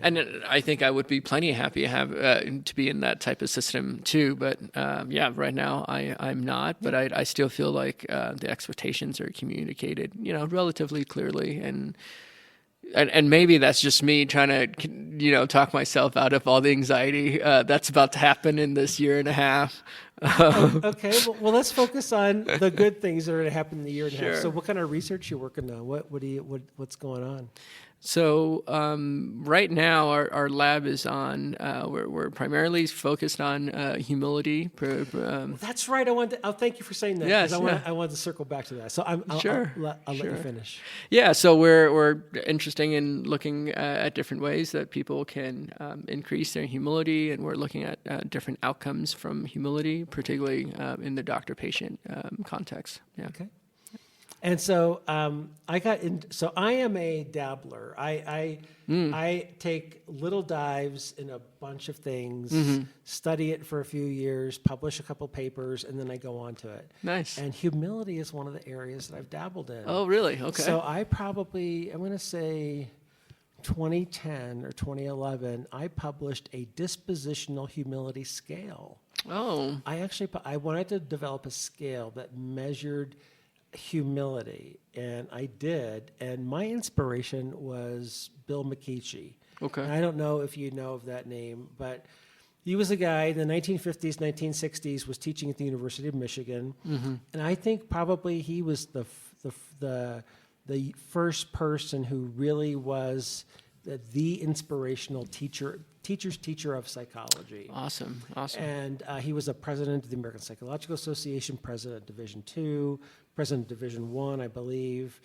and I think I would be plenty happy to have to be in that type of system too. But right now I'm not. But I still feel like the expectations are communicated, relatively clearly and maybe that's just me trying to, talk myself out of all the anxiety that's about to happen in this year and a half. Okay, well, let's focus on the good things that are going to happen in the year and a half. So, what kind of research are you working on? What's going on? So right now our lab is on. We're primarily focused on humility. That's right. Thank you for saying that. Yes, I wanted to circle back to that. So I'll let you finish. Yeah. So we're interested in looking at different ways that people can increase their humility, and we're looking at different outcomes from humility, particularly in the doctor-patient context. Yeah. Okay. And so So I am a dabbler. I take little dives in a bunch of things, study it for a few years, publish a couple papers, and then I go on to it. Nice. And humility is one of the areas that I've dabbled in. Oh, really? Okay. So I'm going to say 2010 or 2011, I published a dispositional humility scale. Oh. I wanted to develop a scale that measured humility, and I did, and my inspiration was Bill McKeechee. Okay. And I don't know if you know of that name, but he was a guy in the 1950s, 1960s, was teaching at the University of Michigan, and I think probably he was the first person who really was the inspirational teacher's teacher of psychology. Awesome. And he was a president of the American Psychological Association, president of Division II, president of Division I, I believe.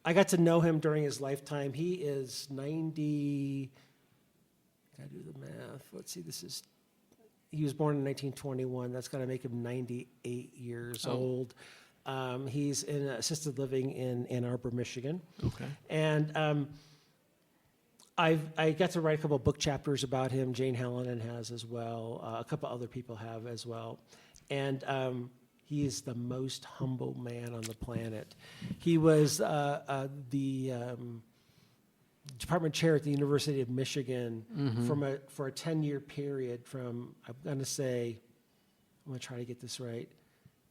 I got to know him during his lifetime. He is 90. Gotta do the math. Let's see. He was born in 1921. That's gonna make him 98 years old. He's in assisted living in Ann Arbor, Michigan. Okay. And I got to write a couple of book chapters about him. Jane Hallinan has as well. A couple other people have as well. And He is the most humble man on the planet. He was the department chair at the University of Michigan for a 10-year period from, I'm going to try to get this right.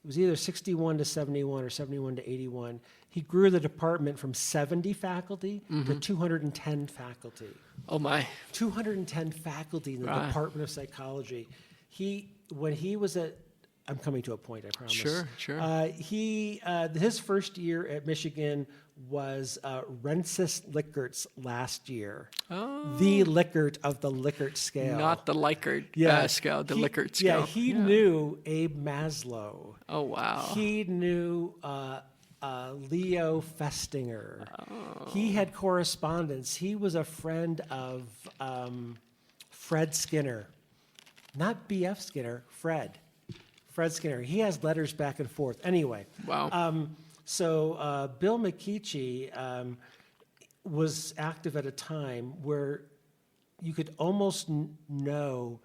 It was either 61 to 71 or 71 to 81. He grew the department from 70 faculty to 210 faculty. Oh my. 210 faculty in the Department of Psychology. When he was at, I'm coming to a point, I promise. Sure. His first year at Michigan was Rensis Likkert's last year. Oh. The Lickert of the Likert scale. Not the Likert scale, the Likert scale. Yeah, he knew Abe Maslow. Oh, wow. He knew Leo Festinger. Oh. He had correspondence. He was a friend of Fred Skinner. Not B.F. Skinner, Fred Skinner. He has letters back and forth. Anyway. Wow. So Bill McKeechee was active at a time where you could almost know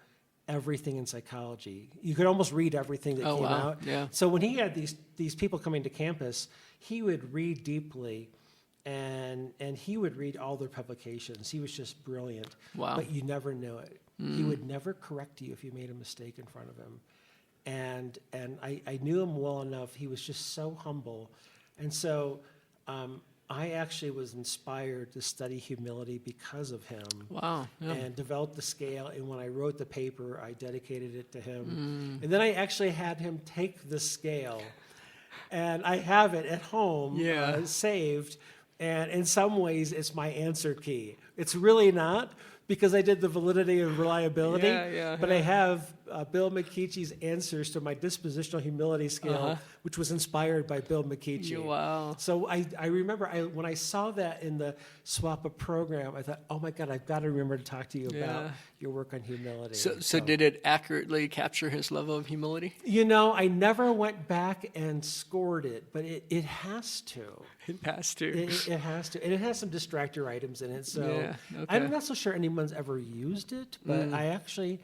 everything in psychology. You could almost read everything that came out. Yeah. So when he had these people coming to campus, he would read deeply, and he would read all their publications. He was just brilliant. Wow. But you never knew it. He would never correct you if you made a mistake in front of him. And I knew him well enough. He was just so humble. And so I actually was inspired to study humility because of him. Wow. Yeah. And developed the scale. And when I wrote the paper, I dedicated it to him. And then I actually had him take the scale. And I have it at home saved. And in some ways, it's my answer key. It's really not, because I did the validity and reliability, but I have Bill McKeechee's answers to my dispositional humility scale, which was inspired by Bill McKeechee. Wow. So I remember when I saw that in the SWAPA program, I thought, oh my God, I've got to remember to talk to you about your work on humility. So did it accurately capture his level of humility? I never went back and scored it, but it has to. It has to. It has to. And it has some distractor items in it. So I'm not so sure anyone's ever used it, but I actually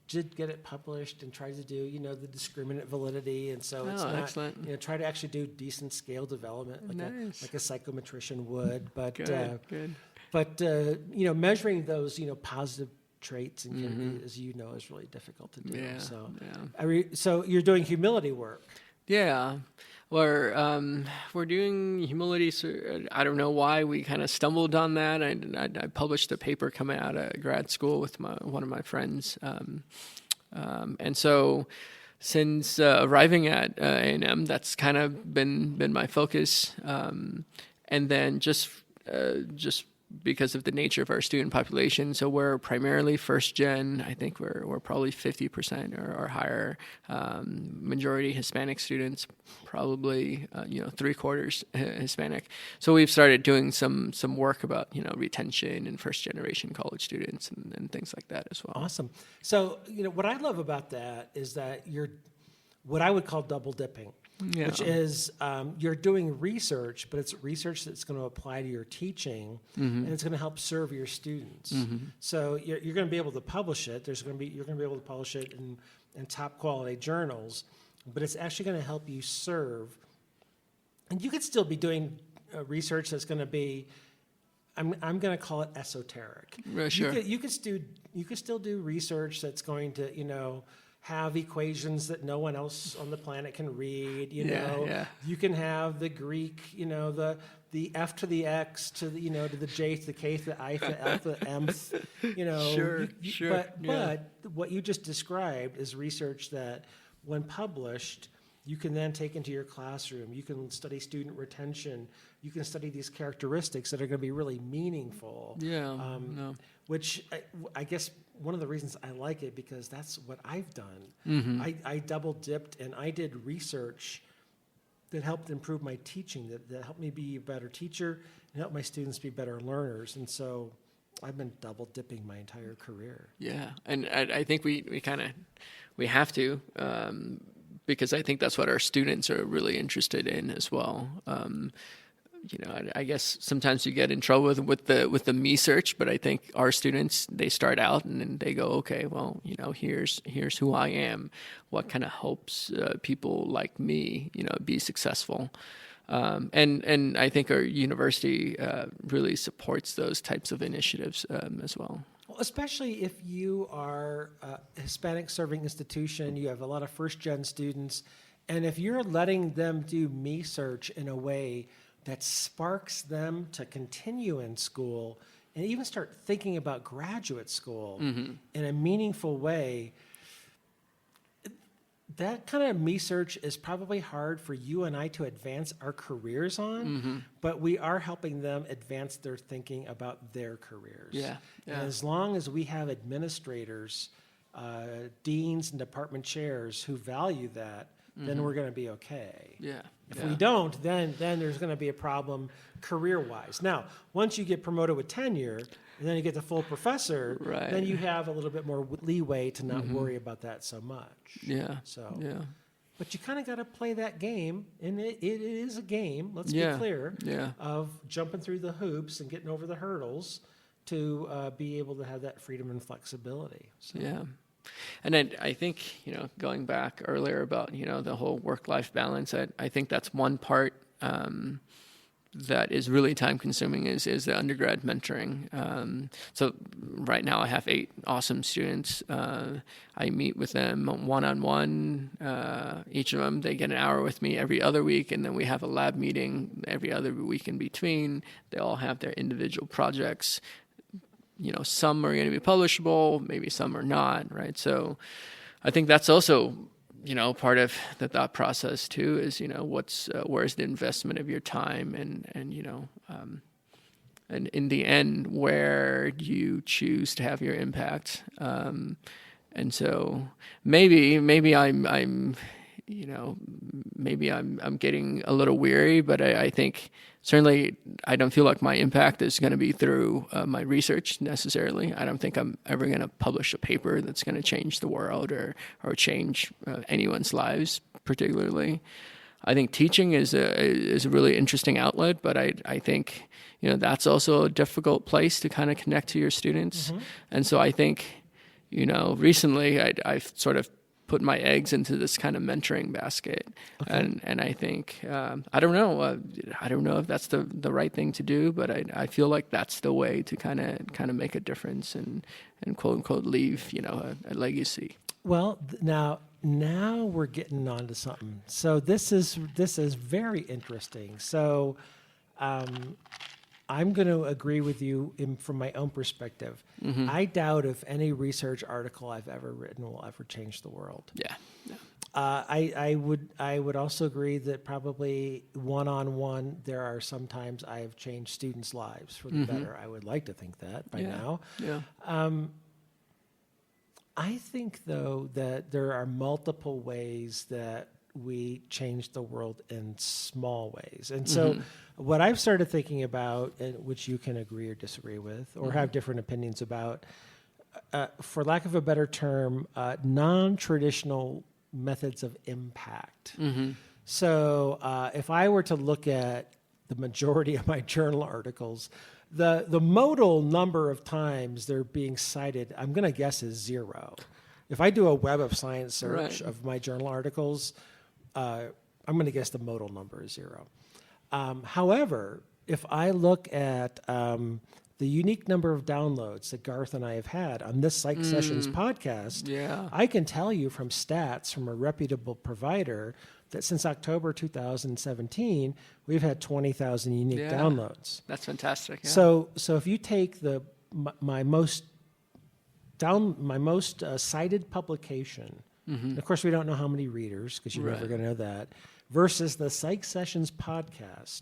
did get it published and tried to do, the discriminant validity. And so it's not, excellent. Try to actually do decent scale development like a psychometrician would. But, good. But, measuring those, positive traits and is really difficult to do. So you're doing humility work. Yeah. We're doing humility. So I don't know why we kind of stumbled on that. I published a paper coming out of grad school with one of my friends, and so since arriving at A&M, that's kind of been my focus, and then just because of the nature of our student population. So we're primarily first gen. I think we're probably 50% or higher. Majority Hispanic students, probably 3/4 Hispanic. So we've started doing some work about retention and first generation college students and things like that as well. Awesome. So what I love about that is that you're what I would call double dipping. Yeah. Which is you're doing research, but it's research that's going to apply to your teaching, and it's going to help serve your students. So you're going to be able to publish it. You're going to be able to publish it in top quality journals, but it's actually going to help you serve. And you could still be doing research that's going to be, I'm going to call it esoteric. Sure. You could still do research that's going to have equations that no one else on the planet can read. You can have the Greek, the f to the x to the to the j to the k to the i to the l to the mth. Sure. But what you just described is research that, when published, you can then take into your classroom. You can study student retention. You can study these characteristics that are going to be really meaningful. Which I guess one of the reasons I like it, because that's what I've done. I double dipped and I did research that helped improve my teaching, that helped me be a better teacher and helped my students be better learners. And so I've been double dipping my entire career. Yeah, and I think we have to, because I think that's what our students are really interested in as well. I guess sometimes you get in trouble with the mesearch, but I think our students, they start out and then they go, okay, well, here's who I am, what kind of helps people like me, be successful. And I think our university really supports those types of initiatives as well. Well, especially if you are a Hispanic serving institution, you have a lot of first-gen students, and if you're letting them do mesearch in a way that sparks them to continue in school and even start thinking about graduate school in a meaningful way, that kind of mesearch is probably hard for you and I to advance our careers on, but we are helping them advance their thinking about their careers. Yeah. And as long as we have administrators, deans, and department chairs who value that, then we're going to be okay. Yeah. If we don't, then there's going to be a problem career-wise. Now, once you get promoted with tenure, and then you get the full professor, Right. then you have a little bit more leeway to not worry about that so much. Yeah. So, Yeah. but you kind of got to play that game, and it is a game. Let's Yeah. be clear. Yeah. Of jumping through the hoops and getting over the hurdles to be able to have that freedom and flexibility. So. Yeah. And I think, going back earlier about, the whole work-life balance, I think that's one part that is really time-consuming is the undergrad mentoring. So right now I have 8 awesome students. I meet with them one-on-one. Each of them, they get an hour with me every other week, and then we have a lab meeting every other week in between. They all have their individual projects. Some are going to be publishable, maybe some are not, right? So I think that's also, part of the thought process too is, where's the investment of your time and in the end, where do you choose to have your impact? And so maybe I'm getting a little weary, but I think certainly I don't feel like my impact is going to be through my research necessarily. I don't think I'm ever going to publish a paper that's going to change the world or change anyone's lives particularly. I think teaching is a really interesting outlet, but I think that's also a difficult place to kind of connect to your students. And so I think recently I've sort of put my eggs into this kind of mentoring basket. Okay. And I think, I don't know if that's the right thing to do, but I feel like that's the way to kind of make a difference and quote unquote leave, a legacy. Well, now we're getting on to something. So this is very interesting. So, I'm going to agree with you from my own perspective. I doubt if any research article I've ever written will ever change the world. Yeah. I would also agree that probably one-on-one there are sometimes I have changed students' lives for the better. I would like to think that by now. Yeah. I think though that there are multiple ways that we change the world in small ways. And so what I've started thinking about, which you can agree or disagree with or have different opinions about, for lack of a better term, non-traditional methods of impact. So if I were to look at the majority of my journal articles, the modal number of times they're being cited, I'm going to guess is 0. If I do a Web of Science search of my journal articles, I'm going to guess the modal number is 0. However, if I look at the unique number of downloads that Garth and I have had on this Psych Sessions podcast, I can tell you from stats from a reputable provider that since October 2017, we've had 20,000 unique downloads. That's fantastic. Yeah. So if you take my most cited publication, and of course we don't know how many readers because you're never going to know that, versus the Psych Sessions podcast,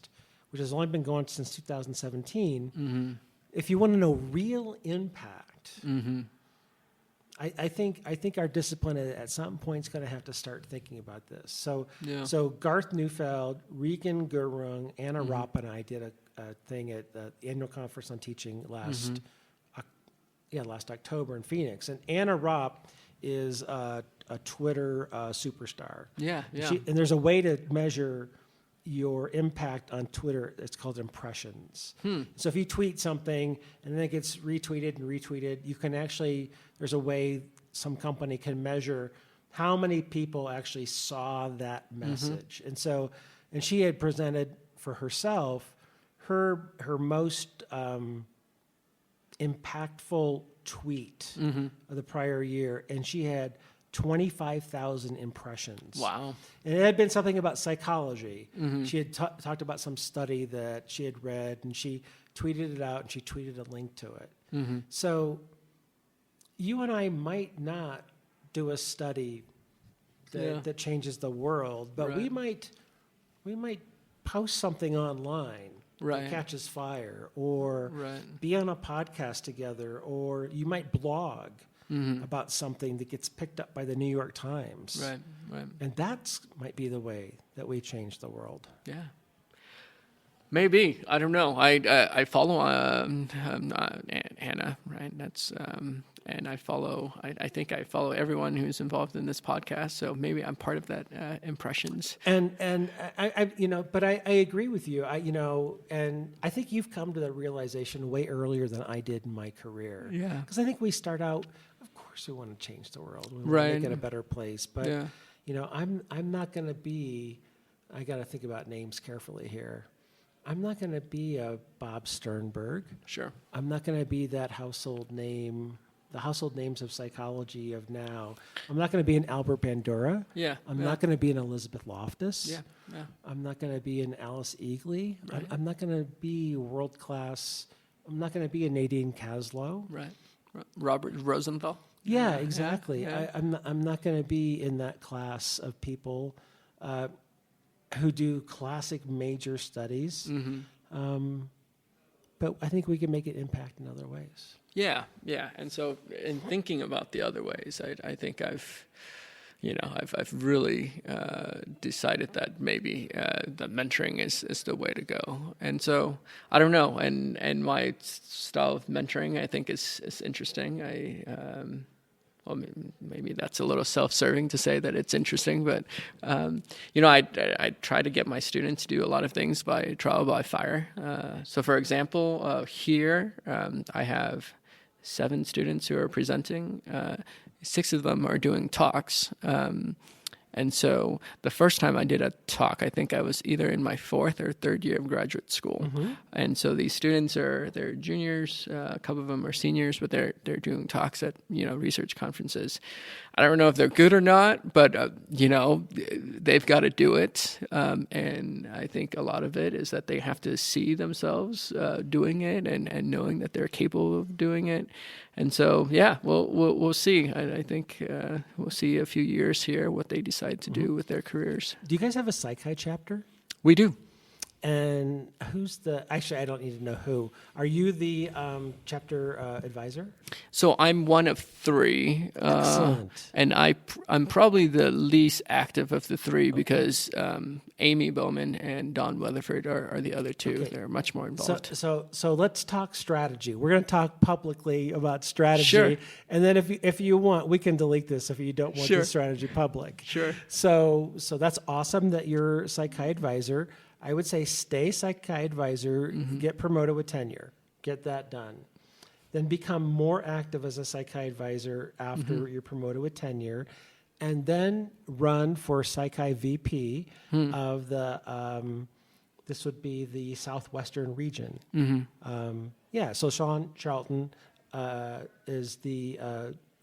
which has only been going since 2017. If you want to know real impact, I think our discipline at some point is going to have to start thinking about this. So Garth Neufeld, Regan Gurung, Anna Ropp, and I did a thing at the annual conference on teaching last October in Phoenix. And Anna Ropp is a Twitter superstar. Yeah. And there's a way to measure your impact on Twitter. It's called impressions. So if you tweet something and then it gets retweeted and retweeted, you can actually, there's a way some company can measure how many people actually saw that message. And she had presented for herself her most impactful tweet of the prior year, and she had 25,000 impressions. Wow. And it had been something about psychology. She had talked about some study that she had read, and she tweeted it out, and she tweeted a link to it. So you and I might not do a study that changes the world, but we might post something online that catches fire, or be on a podcast together, or you might blog about something that gets picked up by the New York Times. And that might be the way that we change the world. Yeah. Maybe. I don't know. I follow Hannah, right? That's and I follow. I think I follow everyone who's involved in this podcast. So maybe I'm part of that impressions. And I but I agree with you. And I think you've come to the realization way earlier than I did in my career. Yeah. Because I think we start out. Of course, we want to change the world. We want to make it a better place. But I'm not going to be. I got to think about names carefully here. I'm not going to be a Bob Sternberg. Sure. I'm not going to be that household name, the household names of psychology of now. I'm not going to be an Albert Bandura. Yeah. I'm not going to be an Elizabeth Loftus. Yeah. Yeah. I'm not going to be an Alice Eagley. Right. I'm not going to be world class. I'm not going to be a Nadine Kaslow. Right. Robert Rosenthal. Yeah, exactly. Yeah. I'm not going to be in that class of people who do classic major studies. But I think we can make an impact in other ways. Yeah. And so in thinking about the other ways, I think I've really decided that maybe the mentoring is the way to go. And so I don't know. And my style of mentoring, I think, is interesting. Well, maybe that's a little self-serving to say that it's interesting, but I try to get my students to do a lot of things by trial by fire. So, for example, here I have 7 students who are presenting. 6 of them are doing talks. And so the first time I did a talk, I think I was either in my 4th or 3rd year of graduate school. And so these students they're juniors, a couple of them are seniors, but they're doing talks at, research conferences. I don't know if they're good or not, but, they've got to do it. And I think a lot of it is that they have to see themselves doing it and knowing that they're capable of doing it. And so, we'll see. I think we'll see a few years here what they decide to do with their careers. Do you guys have a Psych-Hi chapter? We do. And actually, I don't need to know who. Are you the chapter advisor? So I'm one of 3. Excellent. And I'm probably the least active of the 3 because Amy Bowman and Don Weatherford are the other 2. Okay. They're much more involved. So let's talk strategy. We're going to talk publicly about strategy. Sure. And then if you want, we can delete this if you don't want Sure. the strategy public. Sure. So that's awesome that you're Psych-Hi advisor. I would say stay Psych-Hi advisor, get promoted with tenure, get that done. Then become more active as a Psych-Hi advisor after you're promoted with tenure, and then run for Psych-Hi VP of the, this would be the Southwestern region. So Sean Charlton is the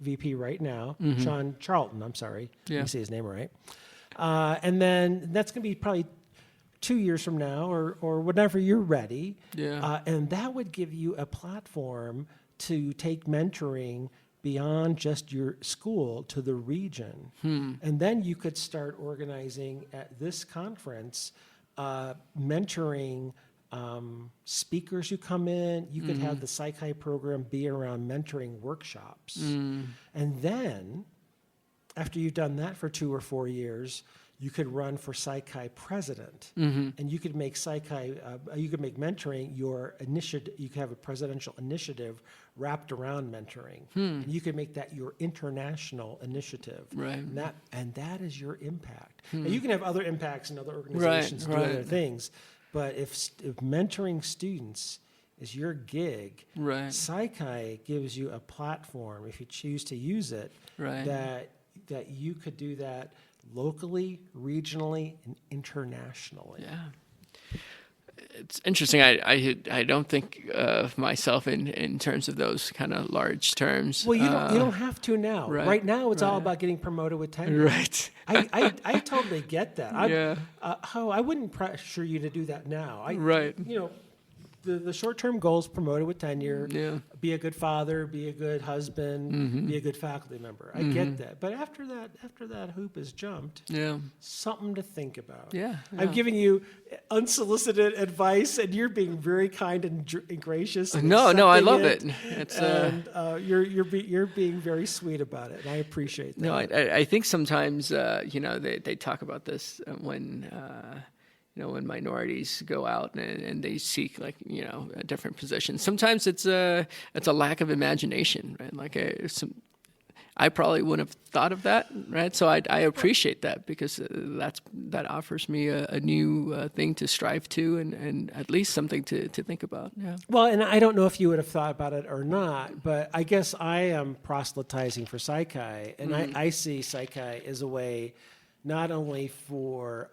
VP right now. Sean Charlton, I'm sorry. Yeah. Let me say his name right. And then that's going to be probably 2 years from now or whenever you're ready. Yeah. And that would give you a platform to take mentoring beyond just your school to the region. And then you could start organizing at this conference, mentoring speakers who come in. You could have the Psych-Hi program be around mentoring workshops. And then, after you've done that for 2 or 4 years, you could run for Psychi president, and you could make you could make mentoring your initiative. You could have a presidential initiative wrapped around mentoring, and you could make that your international initiative. Right. And that is your impact. And you can have other impacts in other organizations doing other things, but if mentoring students is your gig, Psychi gives you a platform, if you choose to use it, that you could do that locally, regionally, and internationally. Yeah. It's interesting. I don't think of myself in terms of those kind of large terms. Well, you don't have to now. Right now, it's all about getting promoted with tenure. Right. I totally get that. I wouldn't pressure you to do that now. The short-term goal is promoted with tenure, be a good father, be a good husband, be a good faculty member. I get that. But after that hoop is jumped, something to think about. Yeah. I'm giving you unsolicited advice, and you're being very kind and gracious. And no, I love it. It's you're being very sweet about it, and I appreciate that. No, I think sometimes they talk about this when minorities go out and they seek a different position. Sometimes it's a lack of imagination, right? I probably wouldn't have thought of that, right? So I appreciate that, because that offers me a new thing to strive to, and at least something to think about. Yeah. Well, and I don't know if you would have thought about it or not, but I guess I am proselytizing for Psychi, and I see Psychi as a way not only for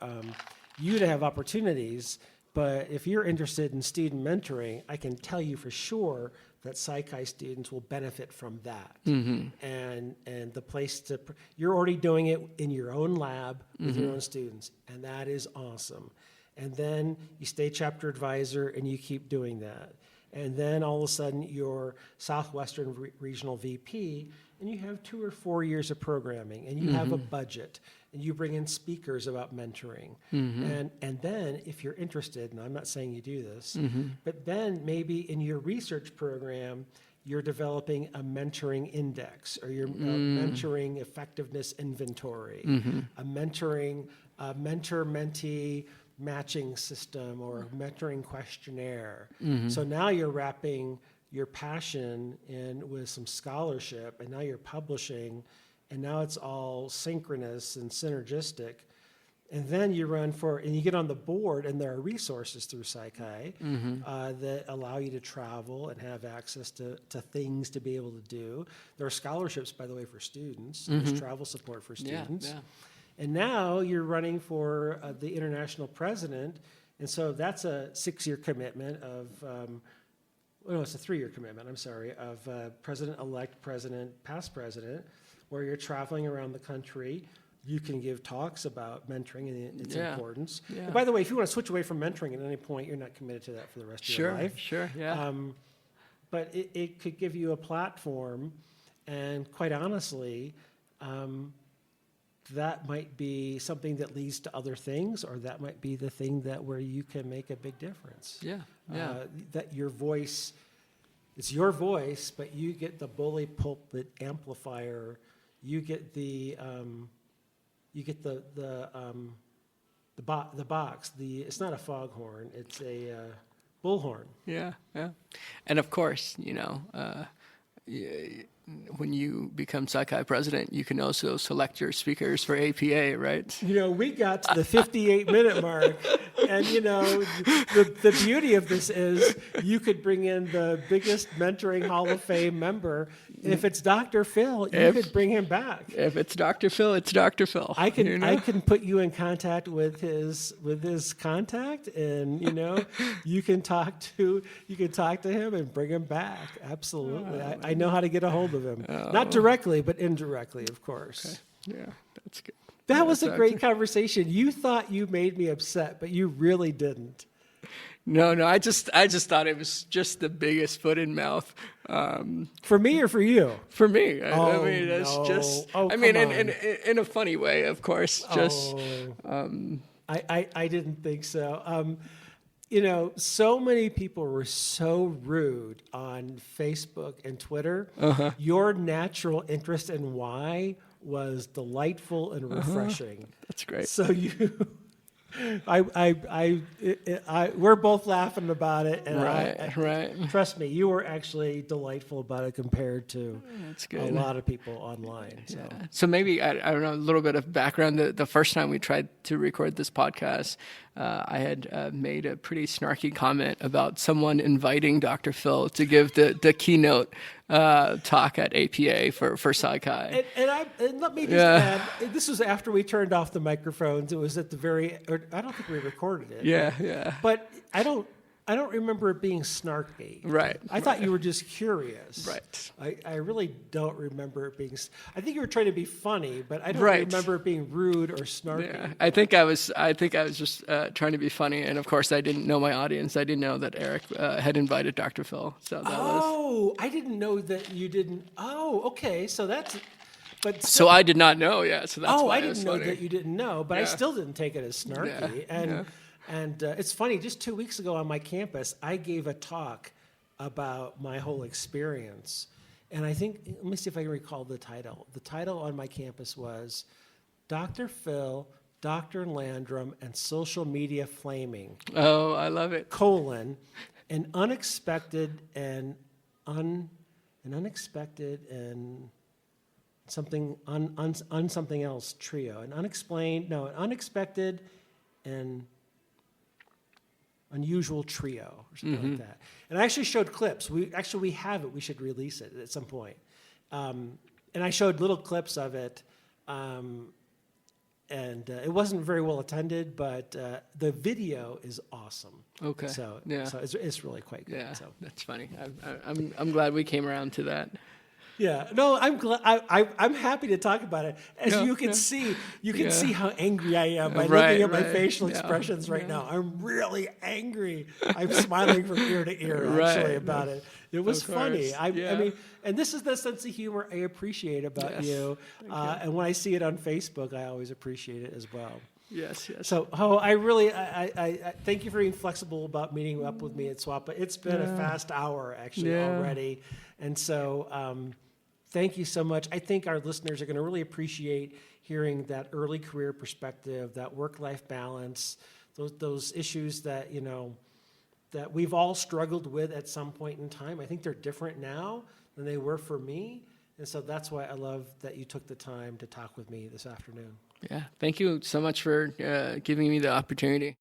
you to have opportunities, but if you're interested in student mentoring, I can tell you for sure that Psychi students will benefit from that. And the place you're already doing it in your own lab with your own students, and that is awesome. And then you stay chapter advisor and you keep doing that. And then all of a sudden you're Southwestern Regional VP, and you have 2 or 4 years of programming, and you have a budget, and you bring in speakers about mentoring. And then if you're interested, and I'm not saying you do this, but then maybe in your research program, you're developing a mentoring index, or you're mentoring effectiveness inventory, a mentor-mentee matching system, or a mentoring questionnaire. So now you're wrapping your passion in with some scholarship, and now you're publishing, and now it's all synchronous and synergistic. And then you and you get on the board, and there are resources through Psychi that allow you to travel and have access to things to be able to do. There are scholarships, by the way, for students. There's travel support for students. Yeah. And now you're running for the international president, and so that's a 6-year commitment of, it's a 3-year commitment, I'm sorry, of president-elect, president, past president, where you're traveling around the country. You can give talks about mentoring and its importance. Yeah. And by the way, if you want to switch away from mentoring at any point, you're not committed to that for the rest of your life. Sure, yeah. But it could give you a platform, and quite honestly, that might be something that leads to other things, or that might be the thing where you can make a big difference. Yeah. That your voice, it's your voice, but you get the bully pulpit amplifier. You get the box. It's not a foghorn. It's a bullhorn. Yeah. And of course, when you become Psychi president, you can also select your speakers for APA, right? We got to the 58-minute mark, and the beauty of this is you could bring in the biggest mentoring Hall of Fame member. If it's Dr. Phil, you could bring him back. If it's Dr. Phil, it's Dr. Phil. I can put you in contact with his contact, and you can talk to him and bring him back. Absolutely, I know how to get a hold of him. Not directly, but indirectly, of course. Okay. Yeah, that's good. That was a great conversation. You thought you made me upset, but you really didn't. No, I just thought it was just the biggest foot in mouth. For me or for you? For me. I mean, it's no. just. Oh, I mean, in a funny way, of course. Just. I didn't think so. So many people were so rude on Facebook and Twitter. Your natural interest in why was delightful and refreshing. That's great. So we're both laughing about it, and Right. trust me, you were actually delightful about it compared to That's a good. lot of people online. So. Yeah. So maybe, I don't know, a little bit of background. The first time we tried to record this podcast, I had made a pretty snarky comment about someone inviting Dr. Phil to give the keynote talk at APA for PsyChi. And let me just add, this was after we turned off the microphones. It was at the I don't think we recorded it. Yeah. But I don't remember it being snarky. Right. I thought you were just curious. Right. I really don't remember it being. I think you were trying to be funny, but I don't Right. remember it being rude or snarky. Yeah. I think I was just trying to be funny, and of course I didn't know my audience. I didn't know that Eric had invited Dr. Phil. So that was. I didn't know that you didn't. Oh, okay. So that's. But So I did not know. Yeah. So that's why I it was didn't know funny. that you didn't know, but I Yeah. still didn't take it as snarky. Yeah. And it's funny. Just 2 weeks ago on my campus, I gave a talk about my whole experience, and I think let me see if I can recall the title. The title on my campus was "Dr. Phil, Dr. Landrum, and Social Media Flaming: Oh, I love it. an unexpected and something something else trio, an unexpected and unusual trio or something like that. And I actually showed clips. We have it. We should release it at some point. And I showed little clips of it. And it wasn't very well attended, but the video is awesome. Okay. So Yeah. so it's really quite good. Yeah, So. that's funny. I'm glad we came around to that. Yeah, no, I'm glad. I'm happy to talk about it. As Yeah, you can yeah. see, you can Yeah. see how angry I am by Right, looking at my right. facial Yeah, expressions right yeah. now. I'm really angry. I'm smiling from ear to ear Right. actually about it. It was Of course. funny. I Yeah. mean, and this is the sense of humor I appreciate about Yes. you. Thank you. And when I see it on Facebook, I always appreciate it as well. Yes. So, I thank you for being flexible about meeting up with me at SWAPA. It's been a fast hour actually Yeah. already, and so thank you so much. I think our listeners are going to really appreciate hearing that early career perspective, that work-life balance, those issues that that we've all struggled with at some point in time. I think they're different now than they were for me, and so that's why I love that you took the time to talk with me this afternoon. Yeah. Thank you so much for giving me the opportunity.